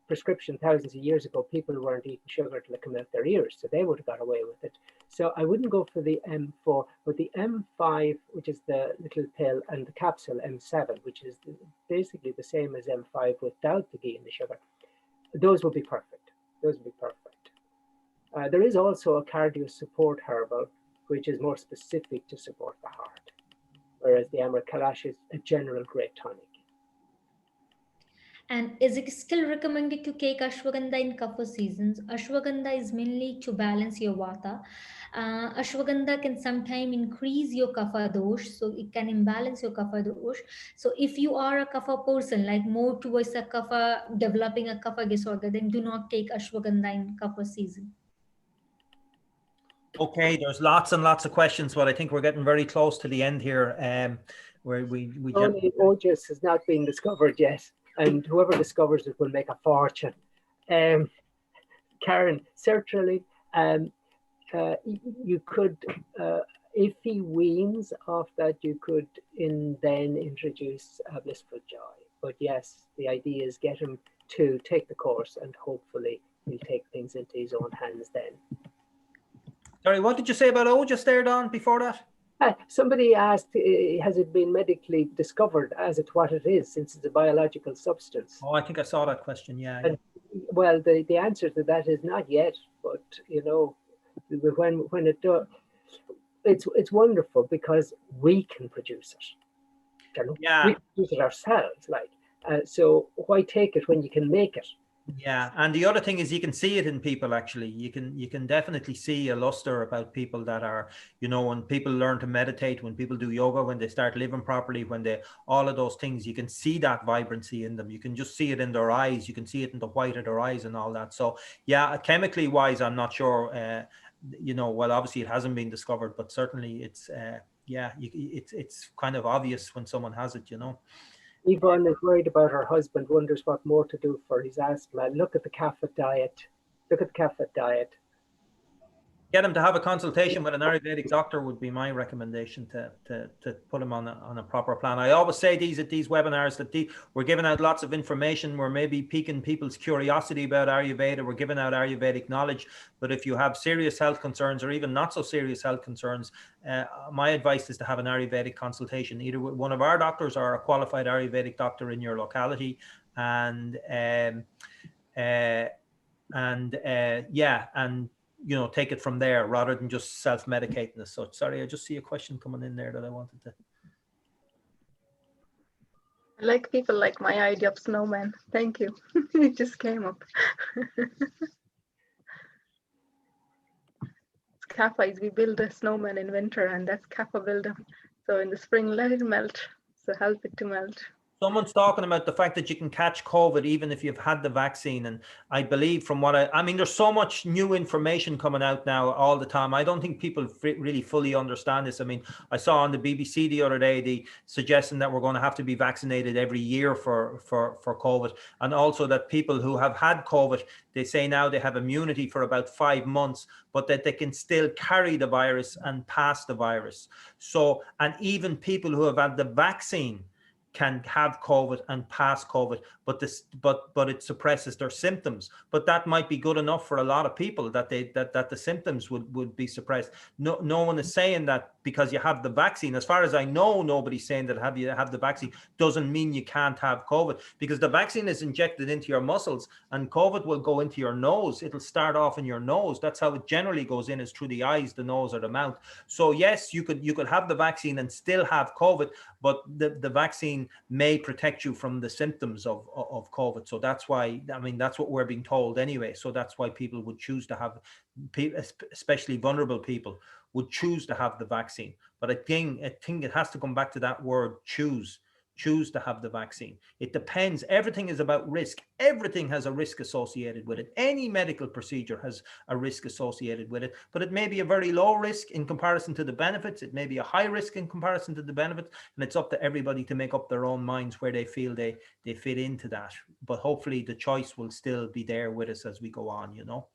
prescription thousands of years ago, people weren't eating sugar till it came out their ears, so they would have got away with it. So I wouldn't go for the M4, but the M5, which is the little pill, and the capsule M7, which is basically the same as M5 without the ghee and the sugar. Those would be perfect. Those would be perfect. There is also a cardio support herbal, which is more specific to support the heart, whereas the Amarkalash is a general great tonic. And is it still recommended to take ashwagandha in kapha seasons? Ashwagandha is mainly to balance your vata. Ashwagandha can sometimes increase your kapha dosh, so it can imbalance your kapha dosh. So if you are a kapha person, like more towards a kapha, developing a kapha disorder, then do not take ashwagandha in kapha season. Okay, there's lots and lots of questions, but I think we're getting very close to the end here. Where only Ojas has not been discovered yet, and whoever discovers it will make a fortune. Karen, certainly, you could, if he weans off that, you could then introduce blissful joy. But yes, the idea is get him to take the course, and hopefully he'll take things into his own hands then. Sorry, what did you say about Ojas there, Don, before that? Somebody asked, has it been medically discovered as what it is, since it's a biological substance? Oh, I think I saw that question, yeah. And, well, the answer to that is not yet, but, you know, when it does, it's wonderful because we can produce it. You know? Yeah. We produce it ourselves, like. So why take it when you can make it? Yeah, and the other thing is you can see it in people. Actually, you can definitely see a luster about people that are, you know, when people learn to meditate, when people do yoga, when they start living properly, when they, all of those things, you can see that vibrancy in them. You can just see it in their eyes. You can see it in the white of their eyes and all that. So yeah, chemically wise, I'm not sure, you know, well, obviously it hasn't been discovered, but certainly it's yeah, it's kind of obvious when someone has it, you know. Yvonne is worried about her husband, wonders what more to do for his asthma. Look at the Kapha diet. Look at the Kapha diet. Get him to have a consultation with an Ayurvedic doctor would be my recommendation, to put him on a proper plan. I always say these at these webinars that we're giving out lots of information. We're maybe piquing people's curiosity about Ayurveda. We're giving out Ayurvedic knowledge. But if you have serious health concerns or even not so serious health concerns, my advice is to have an Ayurvedic consultation, either with one of our doctors or a qualified Ayurvedic doctor in your locality. And yeah, and you know, take it from there rather than just self-medicating as such. Sorry, I just see a question coming in there that I wanted to. I like people like my idea of snowman. Thank you. It just came up. Kapha is we build a snowman in winter, and that's Kapha builder. So in the spring, let it melt. So help it to melt. Someone's talking about the fact that you can catch COVID even if you've had the vaccine. And I believe from what I mean, there's so much new information coming out now all the time. I don't think people really fully understand this. I mean, I saw on the BBC the other day, the suggestion that we're going to have to be vaccinated every year for COVID. And also that people who have had COVID, they say now they have immunity for about 5 months, but that they can still carry the virus and pass the virus. So, and even people who have had the vaccine can have COVID and pass COVID, but it suppresses their symptoms. But that might be good enough for a lot of people that the symptoms would be suppressed. No one is saying that because you have the vaccine. As far as I know, nobody's saying that you have the vaccine doesn't mean you can't have COVID, because the vaccine is injected into your muscles and COVID will go into your nose. It'll start off in your nose. That's how it generally goes in, is through the eyes, the nose, or the mouth. So yes, you could have the vaccine and still have COVID, but the vaccine may protect you from the symptoms of COVID. So that's why, I mean, that's what we're being told anyway. So that's why people would choose to have, especially vulnerable people, would choose to have the vaccine. But I think it has to come back to that word, choose to have the vaccine. It depends. Everything is about risk. Everything has a risk associated with it. Any medical procedure has a risk associated with it, but it may be a very low risk in comparison to the benefits. It may be a high risk in comparison to the benefits, and it's up to everybody to make up their own minds where they feel they fit into that. But hopefully the choice will still be there with us as we go on, you know.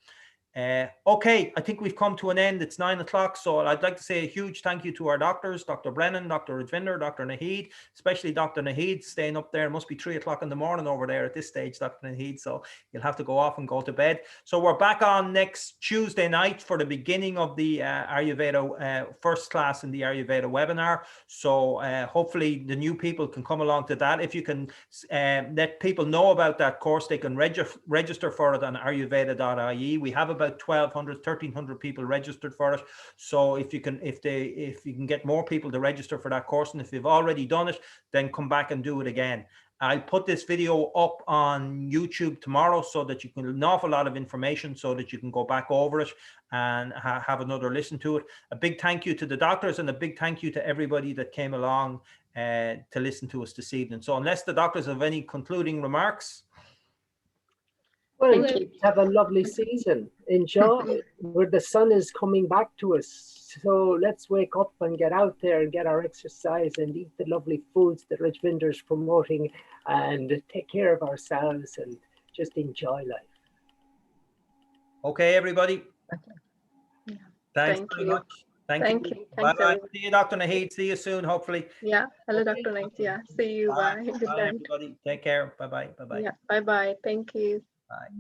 Okay, I think we've come to an end. It's 9 o'clock, so I'd like to say a huge thank you to our doctors, Dr. Breland, Dr. Rajvinder, Dr. Naheed, especially Dr. Naheed staying up there. It must be 3 o'clock in the morning over there at this stage, Dr. Naheed, so you'll have to go off and go to bed. So we're back on next Tuesday night for the beginning of the Ayurveda first class in the Ayurveda webinar. So hopefully the new people can come along to that. If you can let people know about that course, they can register for it on ayurveda.ie. We have about 1,200, 1,300 people registered for it. So if you can get more people to register for that course, and if you've already done it, then come back and do it again. I'll put this video up on YouTube tomorrow so that you can, an awful lot of information so that you can go back over it and have another listen to it. A big thank you to the doctors and a big thank you to everybody that came along to listen to us this evening. So unless the doctors have any concluding remarks. Well, have a lovely season. Enjoy where the sun is coming back to us. So let's wake up and get out there and get our exercise and eat the lovely foods that Rajvinder is promoting, and take care of ourselves and just enjoy life. Okay, everybody. Yeah. Thanks very much. Thank you. Thanks, bye. See you, Dr. Naheed. See you soon, hopefully. Yeah. Hello, Dr. Naheed. Yeah. See you. Bye. Good Bye, night. everybody. Take care. Bye-bye. Bye-bye. Yeah. Bye-bye. Thank you. Bye.